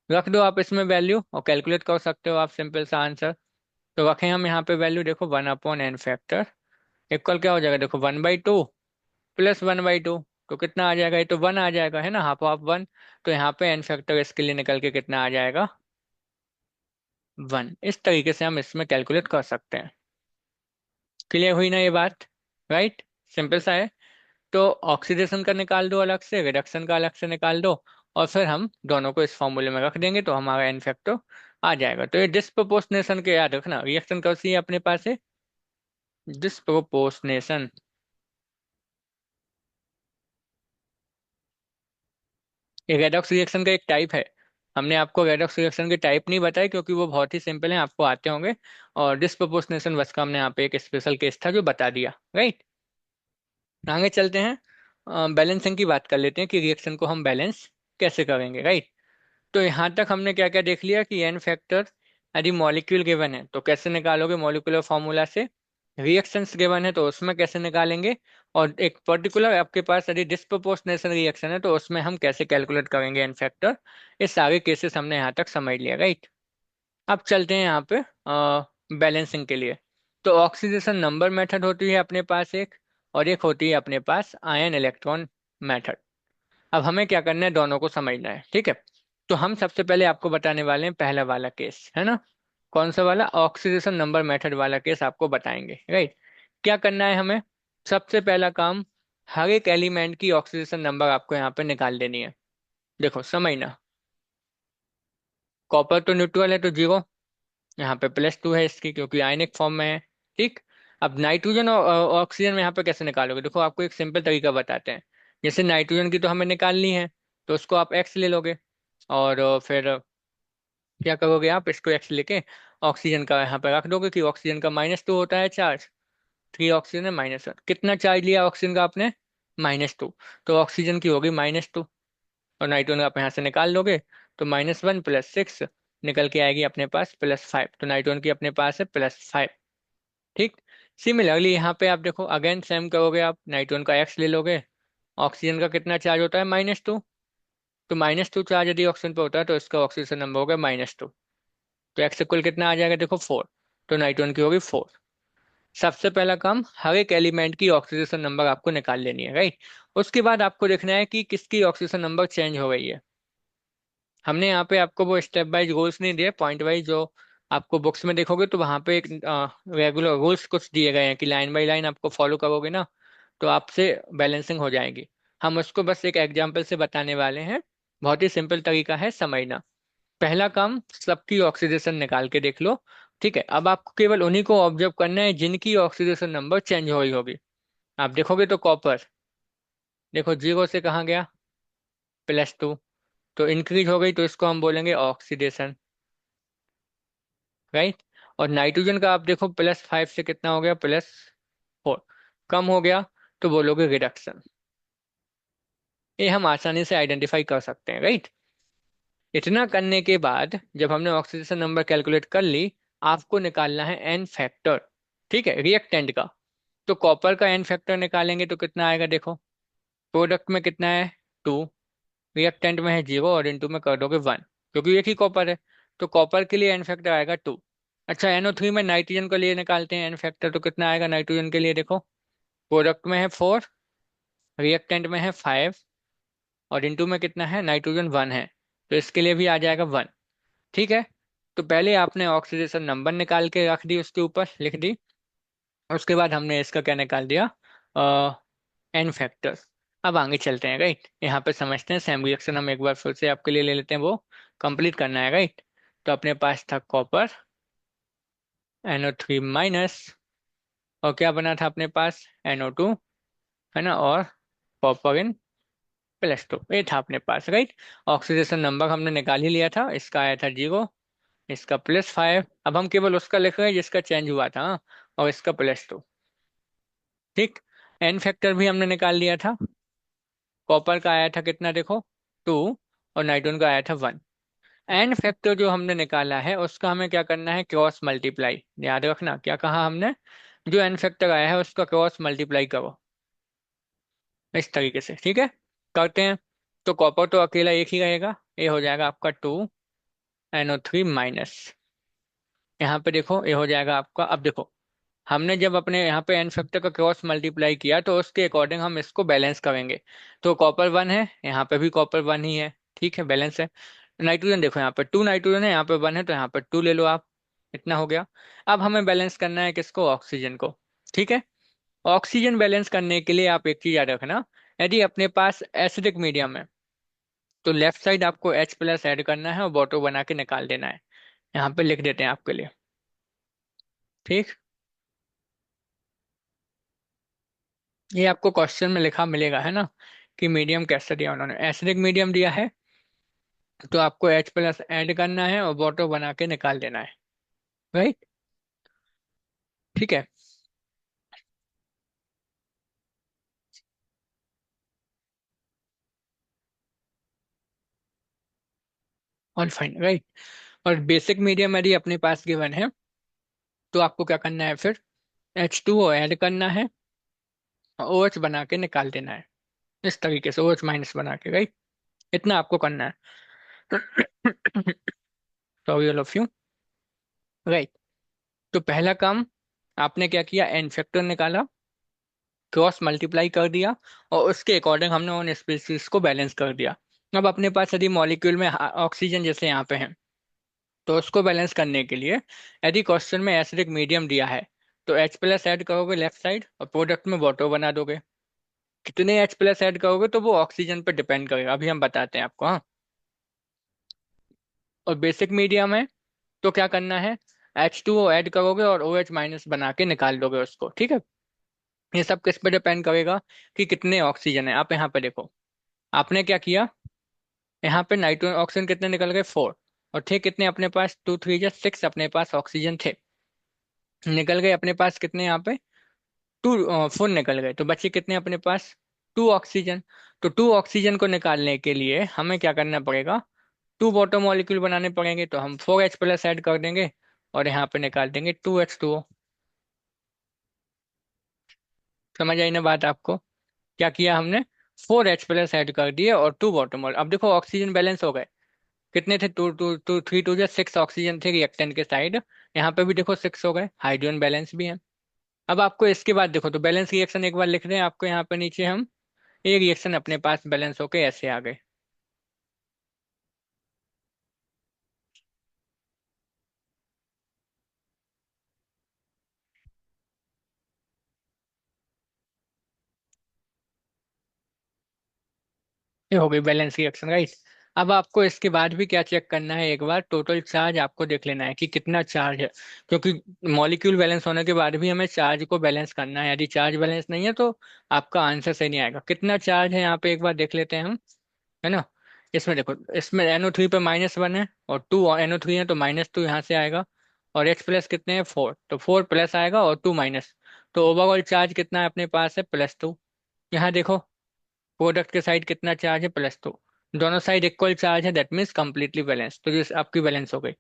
रख दो आप इसमें वैल्यू और कैलकुलेट कर सकते हो आप, सिंपल सा आंसर। तो रखें हम यहाँ पे वैल्यू, देखो 1/n फैक्टर इक्वल क्या हो जाएगा देखो, 1/2 प्लस 1/2, तो कितना आ जाएगा, ये तो 1 आ जाएगा, है ना, हाफ ऑफ 1। तो यहाँ पे एन फैक्टर इसके लिए निकल के कितना आ जाएगा, 1। इस तरीके से हम इसमें कैलकुलेट कर सकते हैं। क्लियर हुई ना ये बात, राइट। सिंपल सा है। तो ऑक्सीडेशन का निकाल दो अलग से, रिडक्शन का अलग से निकाल दो, और फिर हम दोनों को इस फॉर्मूले में रख देंगे तो हमारा एन फैक्टर आ जाएगा। तो ये डिस्प्रोपोर्शनेशन के याद रखना, रिएक्शन कौन सी है अपने पास है, डिस्प्रोपोर्शनेशन। ये रेडॉक्स रिएक्शन का एक टाइप है। हमने आपको रेडॉक्स रिएक्शन के टाइप नहीं बताए क्योंकि वो बहुत ही सिंपल है, आपको आते होंगे। और डिस्प्रोपोर्शनेशन बस का हमने यहाँ पे एक स्पेशल केस था जो बता दिया, राइट। आगे चलते हैं, बैलेंसिंग की बात कर लेते हैं कि रिएक्शन को हम बैलेंस कैसे करेंगे, राइट। तो यहाँ तक हमने क्या क्या देख लिया कि एन फैक्टर यदि मॉलिक्यूल गिवन है तो कैसे निकालोगे, मॉलिक्यूलर फॉर्मूला से। रिएक्शंस गिवन है तो उसमें कैसे निकालेंगे, और एक पर्टिकुलर आपके पास यदि डिस्प्रोपोर्शनेशन रिएक्शन है तो उसमें हम कैसे कैलकुलेट करेंगे एन फैक्टर। ये सारे केसेस हमने यहाँ तक समझ लिया, राइट। अब चलते हैं यहाँ पे बैलेंसिंग के लिए। तो ऑक्सीडेशन नंबर मेथड होती है अपने पास एक, और एक होती है अपने पास आयन इलेक्ट्रॉन मेथड। अब हमें क्या करना है, दोनों को समझना है, ठीक है। तो हम सबसे पहले आपको बताने वाले हैं पहला वाला केस, है ना। कौन सा वाला, ऑक्सीडेशन नंबर मेथड वाला केस आपको बताएंगे, राइट। क्या करना है हमें, सबसे पहला काम, हर एक एलिमेंट की ऑक्सीडेशन नंबर आपको यहाँ पे निकाल देनी है। देखो समझना, कॉपर तो न्यूट्रल है तो 0, यहाँ पे +2 है इसकी क्योंकि आयनिक फॉर्म में है, ठीक। अब नाइट्रोजन और ऑक्सीजन में यहाँ पे कैसे निकालोगे, देखो आपको एक सिंपल तरीका बताते हैं। जैसे नाइट्रोजन की तो हमें निकालनी है, तो उसको आप X ले लोगे, और फिर क्या करोगे आप, इसको X लेके ऑक्सीजन का यहाँ पे रख दोगे कि ऑक्सीजन का -2 होता है चार्ज, 3 ऑक्सीजन है -1, कितना चार्ज लिया ऑक्सीजन का आपने, -2, तो ऑक्सीजन की होगी -2, और नाइट्रोजन आप यहाँ से निकाल लोगे, तो -1 + 6 निकल के आएगी अपने पास +5, तो नाइट्रोजन की अपने पास है +5, ठीक। सिमिलरली यहाँ पे आप देखो अगेन सेम करोगे, आप नाइट्रोजन का X ले लोगे, ऑक्सीजन का कितना चार्ज होता है, -2, तो -2 चार्ज यदि ऑक्सीजन पे होता है तो इसका ऑक्सीजन नंबर होगा -2, तो X इक्वल कितना आ जाएगा देखो 4, तो नाइट्रोजन की होगी 4। सबसे पहला काम, हर एक एलिमेंट की ऑक्सीडेशन नंबर आपको निकाल लेनी है, राइट। उसके बाद आपको देखना है कि किसकी ऑक्सीडेशन नंबर चेंज हो गई है। हमने यहाँ पे आपको वो स्टेप वाइज रूल्स नहीं दिए, पॉइंट वाइज जो आपको बुक्स में देखोगे तो वहाँ पे एक रेगुलर रूल्स कुछ दिए गए हैं कि लाइन बाय लाइन आपको फॉलो करोगे ना तो आपसे बैलेंसिंग हो जाएगी। हम उसको बस एक एग्जाम्पल से बताने वाले हैं, बहुत ही सिंपल तरीका है समझना। पहला काम, सबकी ऑक्सीडेशन निकाल के देख लो, ठीक है। अब आपको केवल उन्हीं को ऑब्जर्व करना है जिनकी ऑक्सीडेशन नंबर चेंज हो गई होगी। आप देखोगे तो कॉपर, देखो 0 से कहाँ गया, +2, तो इंक्रीज हो गई तो इसको हम बोलेंगे ऑक्सीडेशन, राइट। और नाइट्रोजन का आप देखो +5 से कितना हो गया, +4, कम हो गया, तो बोलोगे रिडक्शन। ये हम आसानी से आइडेंटिफाई कर सकते हैं, राइट। इतना करने के बाद जब हमने ऑक्सीडेशन नंबर कैलकुलेट कर ली, आपको निकालना है एन फैक्टर, ठीक है, रिएक्टेंट का। तो कॉपर का एन फैक्टर निकालेंगे तो कितना आएगा देखो, प्रोडक्ट में कितना है 2, रिएक्टेंट में है 0, और इनटू में कर दोगे 1 क्योंकि एक ही कॉपर है, तो कॉपर के लिए एन फैक्टर आएगा 2। अच्छा NO3 में नाइट्रोजन को लिए निकालते हैं एन फैक्टर, तो कितना आएगा नाइट्रोजन के लिए देखो, प्रोडक्ट में है 4, रिएक्टेंट में है 5, और इनटू में कितना है, नाइट्रोजन 1 है, तो इसके लिए भी आ जाएगा 1। ठीक है। तो पहले आपने ऑक्सीडेशन नंबर निकाल के रख दी, उसके ऊपर लिख दी। उसके बाद हमने इसका क्या निकाल दिया, एन फैक्टर। अब आगे चलते हैं, राइट। यहाँ पे समझते हैं, सेम रिएक्शन हम एक बार फिर से आपके लिए ले लेते हैं, वो कंप्लीट करना है, राइट। तो अपने पास था कॉपर NO3 माइनस, और क्या बना था अपने पास, NO2, है ना, और कॉपर इन प्लस 2, ये था अपने पास, राइट। ऑक्सीडेशन नंबर हमने निकाल ही लिया था, इसका आया था 0, इसका +5। अब हम केवल उसका लिख रहे हैं जिसका चेंज हुआ था, हाँ, और इसका +2। ठीक। एन फैक्टर भी हमने निकाल लिया था। कॉपर का आया था कितना, देखो, 2, और नाइट्रोजन का आया था 1। एन फैक्टर जो हमने निकाला है उसका हमें क्या करना है, क्रॉस मल्टीप्लाई। याद रखना क्या कहा हमने, जो एन फैक्टर आया है उसका क्रॉस मल्टीप्लाई करो, इस तरीके से, ठीक है। करते हैं। तो कॉपर तो अकेला एक ही रहेगा, ये हो जाएगा आपका 2NO3 माइनस। यहाँ पे देखो, ये हो जाएगा आपका, अब देखो, हमने जब अपने यहाँ पे एन फैक्टर का क्रॉस मल्टीप्लाई किया तो उसके अकॉर्डिंग हम इसको बैलेंस करेंगे। तो कॉपर 1 है, यहाँ पे भी कॉपर 1 ही है, ठीक है, बैलेंस है। नाइट्रोजन देखो, यहाँ पे 2 नाइट्रोजन है, यहाँ पे 1 है, तो यहाँ पे 2 ले लो आप। इतना हो गया। अब हमें बैलेंस करना है किसको, ऑक्सीजन को। ठीक है। ऑक्सीजन बैलेंस करने के लिए आप एक चीज याद रखना, यदि अपने पास एसिडिक मीडियम है तो लेफ्ट साइड आपको H+ ऐड करना है और बॉटल बना के निकाल देना है। यहाँ पे लिख देते हैं आपके लिए। ठीक। ये आपको क्वेश्चन में लिखा मिलेगा, है ना, कि मीडियम कैसा दिया उन्होंने, एसिडिक मीडियम दिया है, तो आपको H+ ऐड करना है और बॉटल बना के निकाल देना है, राइट। ठीक है। और फाइन, राइट। और बेसिक मीडियम यदि अपने पास गिवन है तो आपको क्या करना है फिर, H2O ऐड करना है और OH बना के निकाल देना है, इस तरीके से OH- बना के, राइट। इतना आपको करना है। Sorry all of you, right. तो पहला काम आपने क्या किया, एन फैक्टर निकाला, क्रॉस मल्टीप्लाई कर दिया, और उसके अकॉर्डिंग हमने उन स्पीसीज को बैलेंस कर दिया। अब अपने पास यदि मॉलिक्यूल में ऑक्सीजन जैसे यहाँ पे है, तो उसको बैलेंस करने के लिए यदि क्वेश्चन में एसिडिक मीडियम दिया है तो H+ ऐड करोगे लेफ्ट साइड और प्रोडक्ट में वाटर बना दोगे। कितने H+ ऐड करोगे तो वो ऑक्सीजन पे डिपेंड करेगा, अभी हम बताते हैं आपको, हाँ। और बेसिक मीडियम है तो क्या करना है, H2O ऐड करोगे और OH- बना के निकाल दोगे उसको, ठीक है। ये सब किस पे डिपेंड करेगा, कि कितने ऑक्सीजन है। आप यहाँ पे देखो, आपने क्या किया, यहाँ पे नाइट्रोजन ऑक्सीजन कितने निकल गए, 4, और थे कितने अपने पास, 2 3 6 अपने पास ऑक्सीजन थे, निकल गए अपने पास कितने यहाँ पे, 4 निकल गए, तो बचे कितने अपने पास, 2 ऑक्सीजन। तो 2 ऑक्सीजन को निकालने के लिए हमें क्या करना पड़ेगा, 2 वाटर मॉलिक्यूल बनाने पड़ेंगे, तो हम 4H+ ऐड कर देंगे और यहाँ पे निकाल देंगे 2H2O। समझ आई ना बात आपको, क्या किया हमने, 4H+ ऐड कर दिए और 2 वाटर मॉल। अब देखो ऑक्सीजन बैलेंस हो गए, कितने थे, 2 2 2 3 2 6 ऑक्सीजन थे रिएक्टेंट के साइड, यहाँ पे भी देखो 6 हो गए, हाइड्रोजन बैलेंस भी है। अब आपको इसके बाद देखो, तो बैलेंस रिएक्शन एक बार लिख रहे हैं आपको यहाँ पे नीचे हम, ये रिएक्शन अपने पास बैलेंस होके ऐसे आ गए। ये हो गई बैलेंस रिएक्शन, राइट। अब आपको इसके बाद भी क्या चेक करना है, एक बार टोटल चार्ज आपको देख लेना है कि कितना चार्ज है, क्योंकि मॉलिक्यूल बैलेंस होने के बाद भी हमें चार्ज को बैलेंस करना है। यदि चार्ज बैलेंस नहीं है तो आपका आंसर सही नहीं आएगा। कितना चार्ज है यहाँ पे एक बार देख लेते हैं हम, है ना। इसमें देखो, इसमें NO3 पे -1 है और 2 NO3 है, तो -2 यहाँ से आएगा, और H+ कितने हैं, 4, तो 4 प्लस आएगा और 2 माइनस, तो ओवरऑल चार्ज कितना है अपने पास है, +2। यहाँ देखो, प्रोडक्ट के साइड कितना चार्ज है, +2। दोनों साइड इक्वल चार्ज है, दैट मीन्स कंप्लीटली बैलेंस, तो ये आपकी बैलेंस हो गई।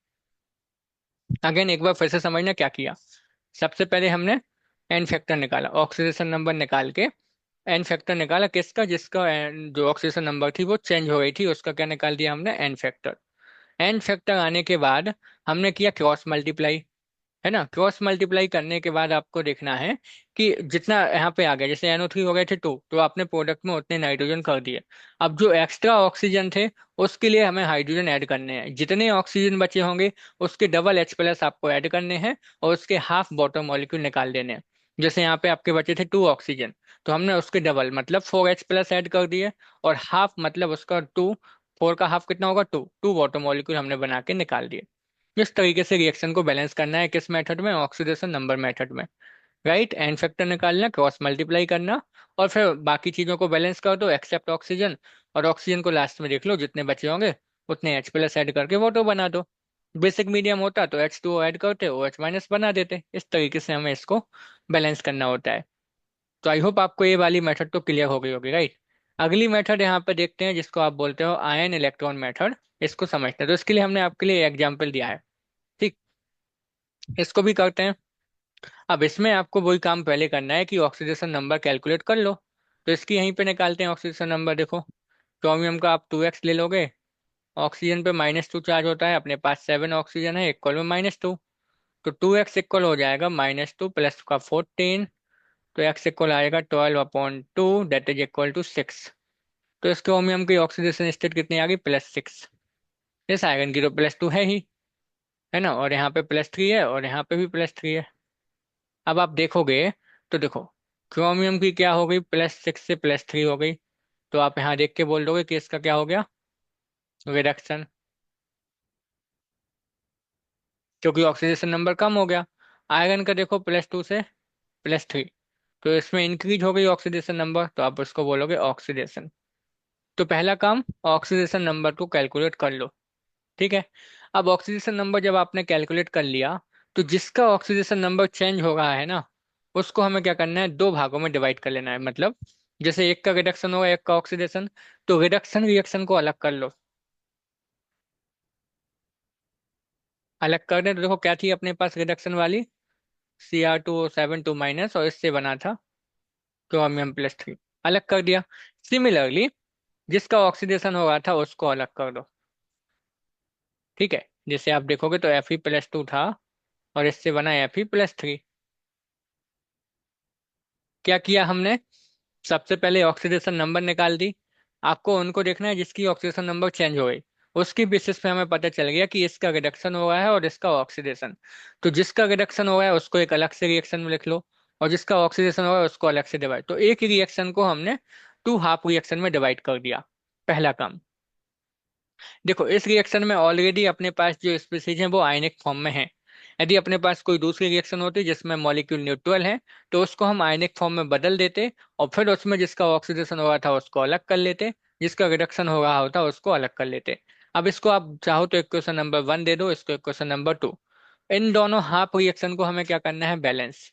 अगेन एक बार फिर से समझना क्या किया। सबसे पहले हमने एन फैक्टर निकाला, ऑक्सीडेशन नंबर निकाल के एन फैक्टर निकाला, किसका, जिसका जो ऑक्सीडेशन नंबर थी वो चेंज हो गई थी, उसका क्या निकाल दिया हमने, एन फैक्टर। एन फैक्टर आने के बाद हमने किया क्रॉस मल्टीप्लाई, है ना। क्रॉस मल्टीप्लाई करने के बाद आपको देखना है कि जितना यहाँ पे आ गया, जैसे NO3 हो गए थे 2, तो आपने प्रोडक्ट में उतने नाइट्रोजन कर दिए। अब जो एक्स्ट्रा ऑक्सीजन थे उसके लिए हमें हाइड्रोजन ऐड करने हैं। जितने ऑक्सीजन बचे होंगे उसके डबल H+ आपको ऐड करने हैं और उसके हाफ बॉटम मॉलिक्यूल निकाल देने हैं। जैसे यहाँ पे आपके बचे थे 2 ऑक्सीजन, तो हमने उसके डबल मतलब 4H+ ऐड कर दिए, और हाफ मतलब उसका 2, 4 का हाफ कितना होगा 2, 2 बॉटम मॉलिक्यूल हमने बना के निकाल दिए। इस तरीके से रिएक्शन को बैलेंस करना है, किस मेथड में, ऑक्सीडेशन नंबर मेथड में। राइट, एन फैक्टर निकालना, क्रॉस मल्टीप्लाई करना, और फिर बाकी चीजों को बैलेंस कर दो एक्सेप्ट ऑक्सीजन, और ऑक्सीजन को लास्ट में देख लो, जितने बचे होंगे उतने H+ ऐड करके वाटर बना दो। बेसिक मीडियम होता तो H2O ऐड करते, OH- बना देते। इस तरीके से हमें इसको बैलेंस करना होता है। तो आई होप आपको ये वाली मेथड तो क्लियर हो गई होगी, राइट। अगली मेथड यहाँ पे देखते हैं जिसको आप बोलते हो आयन इलेक्ट्रॉन मेथड। इसको समझते हैं, तो इसके लिए हमने आपके लिए एग्जाम्पल दिया है। ठीक, इसको भी करते हैं। अब इसमें आपको वही काम पहले करना है कि ऑक्सीडेशन नंबर कैलकुलेट कर लो। तो इसकी यहीं पे निकालते हैं ऑक्सीडेशन नंबर। देखो, क्रोमियम का आप 2x ले लोगे, ऑक्सीजन पे -2 चार्ज होता है, अपने पास 7 ऑक्सीजन है, इक्वल में -2। तो 2x इक्वल हो जाएगा -2 प्लस का 14। तो x इक्वल आएगा 12/2, दैट इज इक्वल टू 6। तो इस क्रोमियम की ऑक्सीडेशन स्टेट कितनी आ गई, +6। इस आयरन की तो +2 है ही, है ना, और यहाँ पे +3 है और यहाँ पे भी +3 है। अब आप देखोगे तो देखो, क्रोमियम की क्या हो गई, +6 से +3 हो गई। तो आप यहाँ देख के बोल दोगे कि इसका क्या हो गया, रिडक्शन, क्योंकि ऑक्सीडेशन नंबर कम हो गया। आयरन का देखो +2 से +3, तो इसमें इंक्रीज हो गई ऑक्सीडेशन नंबर, तो आप उसको बोलोगे ऑक्सीडेशन। तो पहला काम, ऑक्सीडेशन नंबर को कैलकुलेट कर लो। ठीक है। अब ऑक्सीडेशन नंबर जब आपने कैलकुलेट कर लिया, तो जिसका ऑक्सीडेशन नंबर चेंज हो रहा है ना, उसको हमें क्या करना है, दो भागों में डिवाइड कर लेना है। मतलब जैसे एक का रिडक्शन होगा, एक का ऑक्सीडेशन, तो रिडक्शन रिएक्शन को अलग कर लो। अलग कर दें तो देखो क्या थी अपने पास रिडक्शन वाली, Cr2O7 2 और इससे बना था क्रोमियम +3। अलग कर दिया। सिमिलरली जिसका ऑक्सीडेशन हो रहा था उसको अलग कर दो। ठीक है, जैसे आप देखोगे तो Fe+2 था और इससे बना Fe+3। क्या किया हमने, सबसे पहले ऑक्सीडेशन नंबर निकाल दी। आपको उनको देखना है जिसकी ऑक्सीडेशन नंबर चेंज हो गई। उसकी बेसिस पे हमें पता चल गया कि इसका रिडक्शन हो रहा है और इसका ऑक्सीडेशन। तो जिसका रिडक्शन हो रहा है उसको एक अलग से रिएक्शन में लिख लो, और जिसका ऑक्सीडेशन हो रहा है उसको अलग से डिवाइड। तो एक ही रिएक्शन को हमने 2 हाफ रिएक्शन में डिवाइड कर दिया। पहला काम। देखो, इस रिएक्शन में ऑलरेडी अपने पास जो स्पीसीज हैं वो आयनिक फॉर्म में है। यदि अपने पास कोई दूसरी रिएक्शन होती जिसमें मॉलिक्यूल न्यूट्रल है, तो उसको हम आयनिक फॉर्म में बदल देते, और फिर उसमें जिसका ऑक्सीडेशन हो रहा था उसको अलग कर लेते, जिसका रिडक्शन हो रहा होता उसको अलग कर लेते। अब इसको आप चाहो तो इक्वेशन नंबर 1 दे दो, इसको इक्वेशन नंबर 2। इन दोनों हाफ रिएक्शन को हमें क्या करना है, बैलेंस।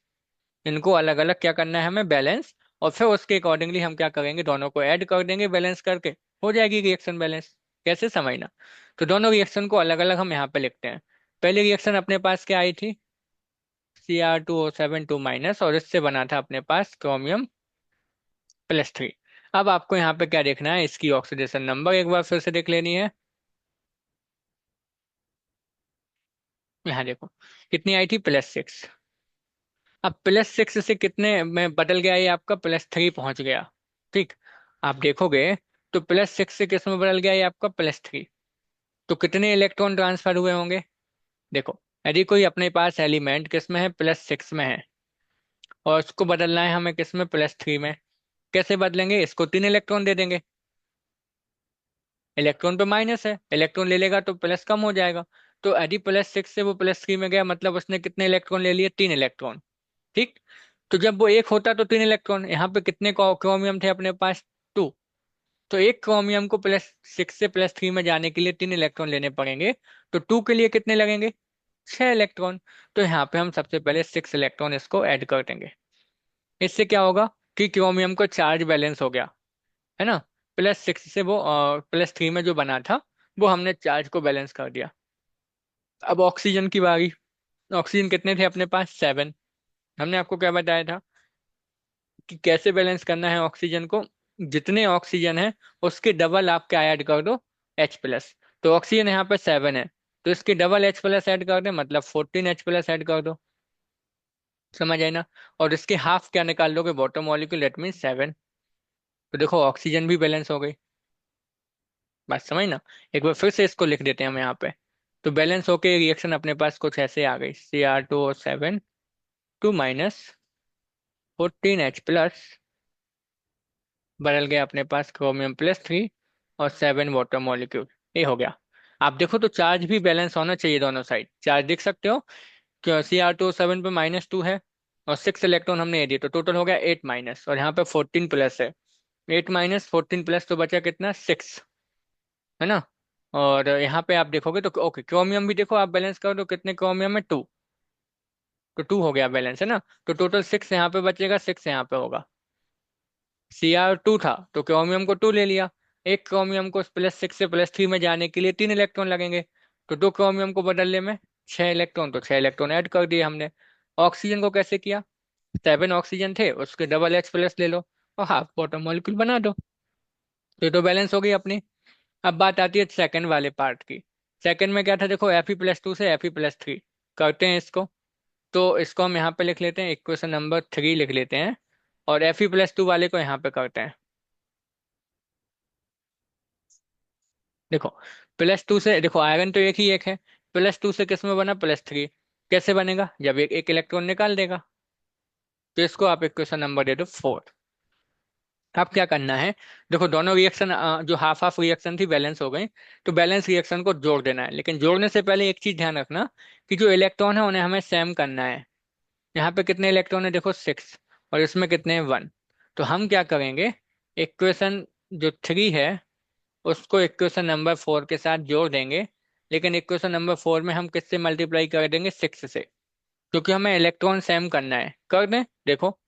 इनको अलग अलग क्या करना है हमें, बैलेंस। और फिर उसके अकॉर्डिंगली हम क्या करेंगे, दोनों को ऐड कर देंगे बैलेंस करके, हो जाएगी रिएक्शन बैलेंस। कैसे समझना, तो दोनों रिएक्शन को अलग अलग हम यहाँ पे लिखते हैं। पहली रिएक्शन अपने पास क्या आई थी, Cr2O7 2 और इससे बना था अपने पास क्रोमियम +3। अब आपको यहाँ पे क्या देखना है, इसकी ऑक्सीडेशन नंबर एक बार फिर से देख लेनी है। यहाँ देखो कितनी आई थी, +6। अब +6 से कितने में बदल गया, ये आपका +3 पहुंच गया। ठीक, आप देखोगे तो +6 से किस में बदल गया, ये आपका +3। तो कितने इलेक्ट्रॉन ट्रांसफर हुए होंगे, देखो, यदि कोई अपने पास एलिमेंट किस में है, +6 में है, और उसको बदलना है हमें किस में, +3 में। कैसे बदलेंगे, इसको 3 इलेक्ट्रॉन दे देंगे। इलेक्ट्रॉन पे माइनस है, इलेक्ट्रॉन ले लेगा तो प्लस कम हो जाएगा। तो यदि +6 से वो +3 में गया, मतलब उसने कितने इलेक्ट्रॉन ले लिए, 3 इलेक्ट्रॉन। ठीक, तो जब वो एक होता तो 3 इलेक्ट्रॉन, यहाँ पे कितने क्रोमियम थे अपने पास, 2। तो एक क्रोमियम को +6 से +3 में जाने के लिए 3 इलेक्ट्रॉन लेने पड़ेंगे। तो 2 के लिए कितने लगेंगे, 6 इलेक्ट्रॉन। तो यहाँ पे हम सबसे पहले 6 इलेक्ट्रॉन इसको ऐड कर देंगे। इससे क्या होगा कि क्रोमियम को चार्ज बैलेंस हो गया, है ना। +6 से वो +3 में जो बना था वो हमने चार्ज को बैलेंस कर दिया। अब ऑक्सीजन की बारी। ऑक्सीजन कितने थे अपने पास, 7। हमने आपको क्या बताया था कि कैसे बैलेंस करना है ऑक्सीजन को, जितने ऑक्सीजन है उसके डबल आप क्या ऐड कर दो, H+। तो ऑक्सीजन यहाँ पे 7 है, तो इसकी डबल H प्लस ऐड कर दे, मतलब 14H प्लस ऐड कर दो। समझ आए ना। और इसके हाफ क्या निकाल लोगे, वाटर मॉलिक्यूल, दैट मीन 7। तो देखो ऑक्सीजन भी बैलेंस हो गई। बात समझ ना। एक बार फिर से इसको लिख देते हैं हम यहाँ पे। तो बैलेंस होके रिएक्शन अपने पास कुछ ऐसे आ गई, Cr2O7 to minus 14H plus, बदल गया अपने पास क्रोमियम +3 और 7 वाटर मॉलिक्यूल। ये हो गया। आप देखो तो चार्ज भी बैलेंस होना चाहिए दोनों साइड। चार्ज देख सकते हो कि Cr2O7 पे -2 है और 6 इलेक्ट्रॉन हमने ये दिए, तो टोटल हो गया 8 माइनस, और यहाँ पे 14 प्लस है। 8 माइनस 14 प्लस तो बचा कितना, 6, है ना। और यहाँ पे आप देखोगे तो ओके, क्रोमियम भी देखो आप बैलेंस करो तो कितने क्रोमियम है, 2। तो 2 हो गया बैलेंस, है ना। तो टोटल 6 यहाँ पे बचेगा, 6 यहाँ पे होगा। Cr2 था तो क्रोमियम को 2 ले लिया। एक क्रोमियम को +6 से +3 में जाने के लिए 3 इलेक्ट्रॉन लगेंगे। तो 2 क्रोमियम को बदलने में 6 इलेक्ट्रॉन, तो 6 इलेक्ट्रॉन ऐड कर दिए हमने। ऑक्सीजन को कैसे किया, 7 ऑक्सीजन थे उसके डबल H+ ले लो और हाफ वाटर मॉलिक्यूल बना दो। तो बैलेंस हो गई अपनी। अब बात आती है सेकंड वाले पार्ट की। सेकंड में क्या था, देखो Fe+2 से Fe+3 करते हैं इसको। तो इसको हम यहाँ पे लिख लेते हैं, इक्वेशन नंबर 3 लिख लेते हैं। और Fe+2 वाले को यहाँ पे करते हैं। देखो +2 से, देखो आयरन तो एक ही एक है। +2 से किस में बना, +3। कैसे बनेगा, जब एक एक इलेक्ट्रॉन निकाल देगा। तो इसको आप इक्वेशन नंबर दे दो 4। अब क्या करना है, देखो दोनों रिएक्शन जो हाफ हाफ रिएक्शन थी बैलेंस हो गई। तो बैलेंस रिएक्शन को जोड़ देना है, लेकिन जोड़ने से पहले एक चीज ध्यान रखना कि जो इलेक्ट्रॉन है उन्हें हमें सेम करना है। यहाँ पे कितने इलेक्ट्रॉन है, देखो 6, और इसमें कितने हैं, 1। तो हम क्या करेंगे, इक्वेशन जो 3 है उसको इक्वेशन नंबर 4 के साथ जोड़ देंगे। लेकिन इक्वेशन नंबर 4 में हम किससे मल्टीप्लाई कर देंगे, 6 से, क्योंकि हमें इलेक्ट्रॉन सेम करना है। कर दें, देखो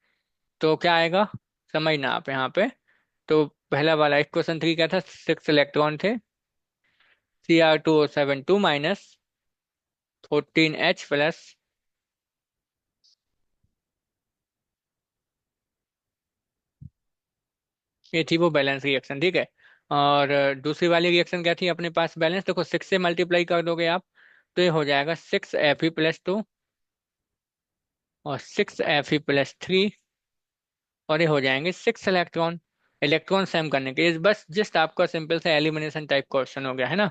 तो क्या आएगा, समझना आप यहाँ पे। तो पहला वाला इक्वेशन 3 क्या था, 6 इलेक्ट्रॉन थे। Cr2O7 2 माइनस 14H+, ये थी वो बैलेंस रिएक्शन, ठीक है। और दूसरी वाली रिएक्शन क्या थी अपने पास, बैलेंस, देखो 6 से मल्टीप्लाई कर दोगे आप, तो ये हो जाएगा 6Fe+2 और 6Fe+3, और ये हो जाएंगे 6 इलेक्ट्रॉन। इलेक्ट्रॉन सेम करने के, ये बस जस्ट आपका सिंपल सा एलिमिनेशन टाइप क्वेश्चन हो गया, है ना।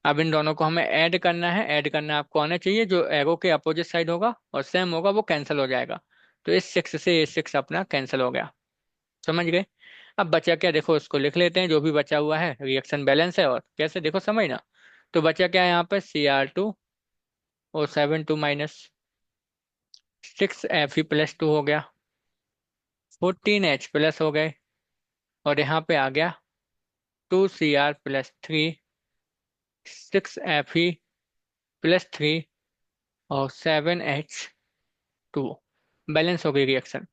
अब इन दोनों को हमें ऐड करना है। ऐड करना आपको आना चाहिए, जो एरो के अपोजिट साइड होगा और सेम होगा वो कैंसिल हो जाएगा। तो इस 6 से ये 6 अपना कैंसिल हो गया। समझ गए। अब बचा क्या, देखो उसको लिख लेते हैं, जो भी बचा हुआ है रिएक्शन बैलेंस है, और कैसे देखो समझना। तो बचा क्या है यहाँ पर, Cr2O7 2 माइनस 6Fe+2 हो गया, 14H+ हो गए, और यहाँ पे आ गया 2Cr+3, 6Fe+3 और 7H2। बैलेंस हो गई रिएक्शन।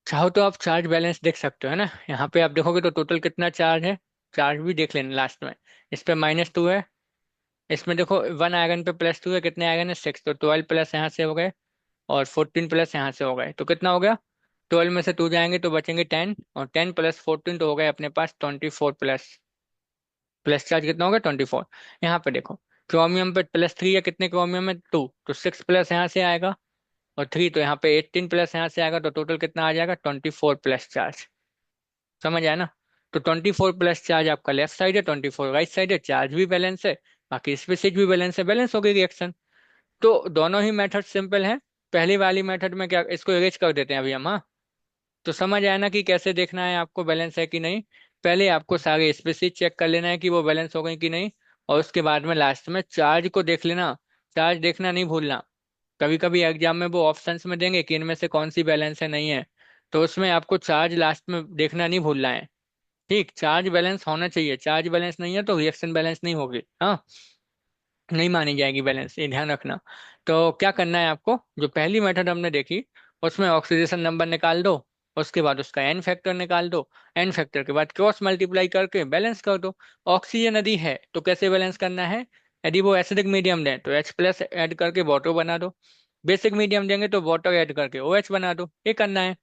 चाहो तो आप चार्ज बैलेंस देख सकते हो, है ना। यहाँ पे आप देखोगे तो टोटल कितना चार्ज है, चार्ज भी देख लेना लास्ट में। इस पे -2 है। इसमें देखो 1 आयरन पे +2 है, कितने आयरन है, 6, तो 12 प्लस यहाँ से हो गए और 14 प्लस यहाँ से हो गए, तो कितना हो गया, 12 में से 2 जाएंगे तो बचेंगे 10, और 10 + 14 तो हो गए अपने पास 24 प्लस। प्लस चार्ज कितना हो गया, 24। यहाँ पे देखो क्रोमियम पे +3 है, कितने क्रोमियम है, 2, तो 6 प्लस यहाँ से आएगा, और 3 तो यहाँ पे 18 प्लस यहाँ से आएगा, तो टोटल कितना आ जाएगा, 24 प्लस चार्ज। समझ आया ना। तो 24 प्लस चार्ज आपका लेफ्ट साइड है, 24 राइट साइड है, चार्ज भी बैलेंस है, बाकी स्पेसिज भी बैलेंस है, बैलेंस हो गई रिएक्शन। तो दोनों ही मेथड सिंपल हैं। पहली वाली मेथड में क्या, इसको इरेज कर देते हैं अभी हम, हाँ। तो समझ आया ना कि कैसे देखना है आपको, बैलेंस है कि नहीं। पहले आपको सारे स्पेसिज चेक कर लेना है कि वो बैलेंस हो गई कि नहीं, और उसके बाद में लास्ट में चार्ज को देख लेना। चार्ज देखना नहीं भूलना। कभी कभी एग्जाम में वो ऑप्शंस में देंगे कि इनमें से कौन सी बैलेंस है, नहीं है, तो उसमें आपको चार्ज लास्ट में देखना नहीं भूलना है। ठीक, चार्ज बैलेंस होना चाहिए, चार्ज बैलेंस नहीं है तो रिएक्शन बैलेंस नहीं होगी, हाँ, नहीं मानी जाएगी बैलेंस, ये ध्यान रखना। तो क्या करना है आपको, जो पहली मेथड हमने देखी उसमें ऑक्सीडेशन नंबर निकाल दो, उसके बाद उसका एन फैक्टर निकाल दो, एन फैक्टर के बाद क्रॉस मल्टीप्लाई करके बैलेंस कर दो। ऑक्सीजन यदि है तो कैसे बैलेंस करना है, यदि वो एसिडिक मीडियम दें तो H+ ऐड करके वाटर बना दो, बेसिक मीडियम देंगे तो वाटर ऐड करके OH बना दो, ये करना है।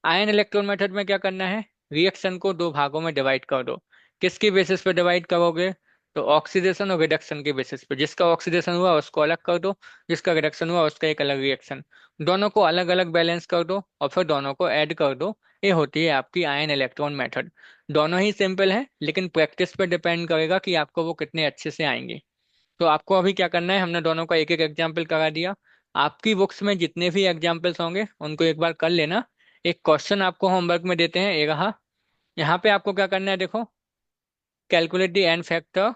आयन इलेक्ट्रॉन मेथड में क्या करना है, रिएक्शन को दो भागों में डिवाइड कर दो। किसकी बेसिस पे डिवाइड करोगे, तो ऑक्सीडेशन और रिडक्शन के बेसिस पे। जिसका ऑक्सीडेशन हुआ उसको अलग कर दो, जिसका रिडक्शन हुआ उसका एक अलग रिएक्शन। दोनों को अलग अलग बैलेंस कर दो और फिर दोनों को ऐड कर दो। ये होती है आपकी आयन इलेक्ट्रॉन मेथड। दोनों ही सिंपल है, लेकिन प्रैक्टिस पे डिपेंड करेगा कि आपको वो कितने अच्छे से आएंगे। तो आपको अभी क्या करना है, हमने दोनों का एक एक एग्जाम्पल करा दिया। आपकी बुक्स में जितने भी एग्जाम्पल्स होंगे उनको एक बार कर लेना। एक क्वेश्चन आपको होमवर्क में देते हैं, ये रहा। यहाँ पे आपको क्या करना है, देखो, calculate the N factor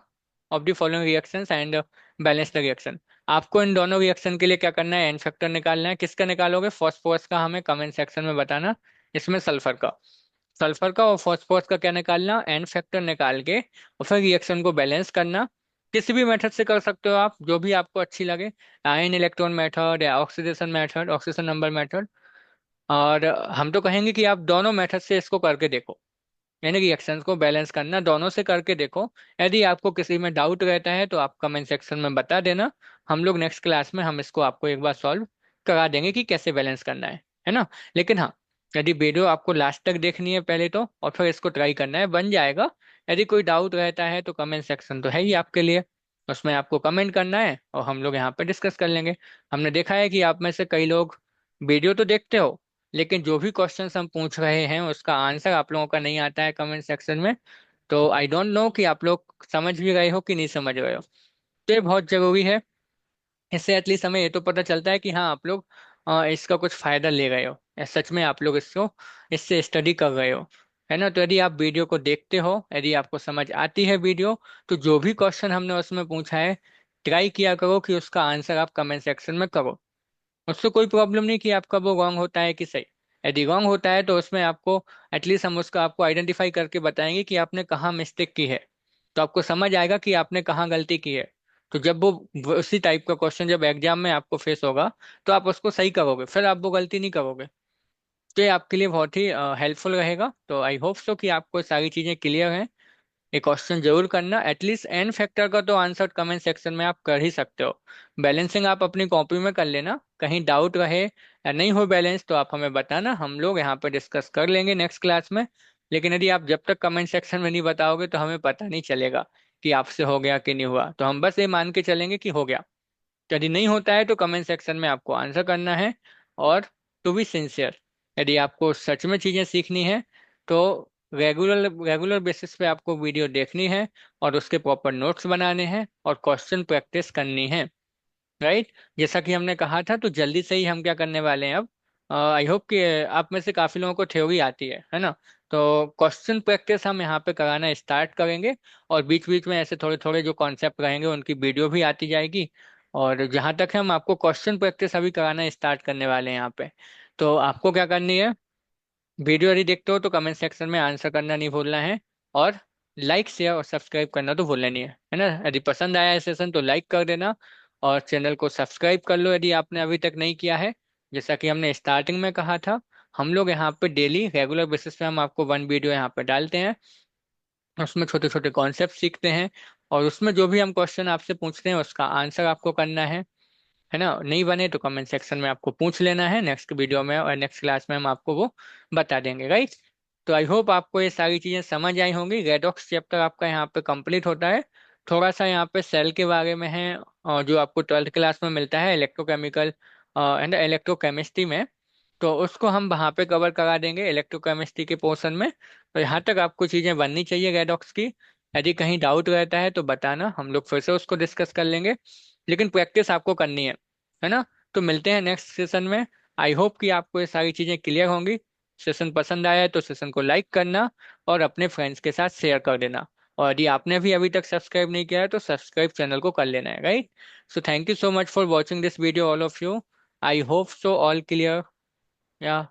of the following reactions and balance the reaction. आपको इन दोनों रिएक्शन के लिए क्या करना है, एन फैक्टर निकालना है। किसका निकालोगे, फॉस्फोरस का, हमें कमेंट सेक्शन में बताना। इसमें सल्फर का, सल्फर का और फॉस्फोरस का क्या निकालना, एन फैक्टर निकाल के और फिर रिएक्शन को बैलेंस करना। किसी भी मेथड से कर सकते हो आप, जो भी आपको अच्छी लगे। आयन इलेक्ट्रॉन मेथड या oxidation method, oxidation number method. और हम तो कहेंगे कि आप दोनों मेथड से इसको करके देखो, यानी रिएक्शंस को बैलेंस करना दोनों से करके देखो। यदि आपको किसी में डाउट रहता है तो आप कमेंट सेक्शन में बता देना। हम लोग नेक्स्ट क्लास में हम इसको आपको एक बार सॉल्व करा देंगे कि कैसे बैलेंस करना है ना। लेकिन हाँ, यदि वीडियो आपको लास्ट तक देखनी है पहले तो, और फिर इसको ट्राई करना है, बन जाएगा। यदि कोई डाउट रहता है तो कमेंट सेक्शन तो है ही आपके लिए, उसमें आपको कमेंट करना है और हम लोग यहाँ पे डिस्कस कर लेंगे। हमने देखा है कि आप में से कई लोग वीडियो तो देखते हो, लेकिन जो भी क्वेश्चन हम पूछ रहे हैं उसका आंसर आप लोगों का नहीं आता है कमेंट सेक्शन में। तो आई डोंट नो कि आप लोग समझ भी रहे हो कि नहीं समझ रहे हो। तो ये बहुत जरूरी है। इससे एटलीस्ट हमें ये तो पता चलता है कि हाँ, आप लोग इसका कुछ फायदा ले रहे हो या सच में आप लोग इसको, इससे स्टडी कर रहे हो, है ना। तो यदि आप वीडियो को देखते हो, यदि आपको समझ आती है वीडियो, तो जो भी क्वेश्चन हमने उसमें पूछा है, ट्राई किया करो कि उसका आंसर आप कमेंट सेक्शन में करो। उससे कोई प्रॉब्लम नहीं कि आपका वो रॉन्ग होता है कि सही। यदि रॉन्ग होता है तो उसमें आपको एटलीस्ट हम उसका आपको आइडेंटिफाई करके बताएंगे कि आपने कहाँ मिस्टेक की है। तो आपको समझ आएगा कि आपने कहाँ गलती की है। तो जब वो उसी टाइप का क्वेश्चन जब एग्जाम में आपको फेस होगा, तो आप उसको सही करोगे, फिर आप वो गलती नहीं करोगे। तो ये आपके लिए बहुत ही हेल्पफुल रहेगा। तो आई होप सो कि आपको सारी चीज़ें क्लियर हैं। ये क्वेश्चन जरूर करना। एटलीस्ट एन फैक्टर का तो आंसर कमेंट सेक्शन में आप कर ही सकते हो। बैलेंसिंग आप अपनी कॉपी में कर लेना, कहीं डाउट रहे या नहीं हो बैलेंस तो आप हमें बताना, हम लोग यहाँ पे डिस्कस कर लेंगे नेक्स्ट क्लास में। लेकिन यदि आप जब तक कमेंट सेक्शन में नहीं बताओगे तो हमें पता नहीं चलेगा कि आपसे हो गया कि नहीं हुआ। तो हम बस ये मान के चलेंगे कि हो गया। यदि नहीं होता है तो कमेंट सेक्शन में आपको आंसर करना है। और टू बी सिंसियर, यदि आपको सच में चीज़ें सीखनी है तो रेगुलर रेगुलर बेसिस पे आपको वीडियो देखनी है और उसके प्रॉपर नोट्स बनाने हैं और क्वेश्चन प्रैक्टिस करनी है। राइट। जैसा कि हमने कहा था, तो जल्दी से ही हम क्या करने वाले हैं अब, आई होप कि आप में से काफ़ी लोगों को थ्योरी आती है ना। तो क्वेश्चन प्रैक्टिस हम यहाँ पे कराना स्टार्ट करेंगे। और बीच बीच में ऐसे थोड़े थोड़े जो कॉन्सेप्ट रहेंगे उनकी वीडियो भी आती जाएगी। और जहाँ तक है, हम आपको क्वेश्चन प्रैक्टिस अभी कराना स्टार्ट करने वाले हैं यहाँ पे। तो आपको क्या करनी है, वीडियो यदि देखते हो तो कमेंट सेक्शन में आंसर करना नहीं भूलना है। और लाइक शेयर और सब्सक्राइब करना तो भूलना नहीं है ना। यदि पसंद आया है सेशन तो लाइक कर देना। और चैनल को सब्सक्राइब कर लो यदि आपने अभी तक नहीं किया है। जैसा कि हमने स्टार्टिंग में कहा था, हम लोग यहाँ पे डेली रेगुलर बेसिस पे हम आपको वन वीडियो यहाँ पे डालते हैं। उसमें छोटे छोटे कॉन्सेप्ट सीखते हैं। और उसमें जो भी हम क्वेश्चन आपसे पूछते हैं उसका आंसर आपको करना है ना। नहीं बने तो कमेंट सेक्शन में आपको पूछ लेना है, नेक्स्ट वीडियो में और नेक्स्ट क्लास में हम आपको वो बता देंगे, राइट। तो आई होप आपको ये सारी चीज़ें समझ आई होंगी। रेडॉक्स चैप्टर आपका यहाँ पे कंप्लीट होता है। थोड़ा सा यहाँ पे सेल के बारे में है, और जो आपको ट्वेल्थ क्लास में मिलता है इलेक्ट्रोकेमिकल एंड इलेक्ट्रोकेमिस्ट्री में, तो उसको हम वहाँ पे कवर करा देंगे इलेक्ट्रोकेमिस्ट्री के पोर्शन में। तो यहाँ तक आपको चीज़ें बननी चाहिए रेडॉक्स की। यदि कहीं डाउट रहता है तो बताना, हम लोग फिर से उसको डिस्कस कर लेंगे। लेकिन प्रैक्टिस आपको करनी है ना। तो मिलते हैं नेक्स्ट सेशन में। आई होप कि आपको ये सारी चीज़ें क्लियर होंगी। सेशन पसंद आया है तो सेशन को लाइक करना और अपने फ्रेंड्स के साथ शेयर कर देना। और यदि आपने भी अभी तक सब्सक्राइब नहीं किया है तो सब्सक्राइब चैनल को कर लेना है, right. So thank you so much for watching this video all of you. I hope so all clear. या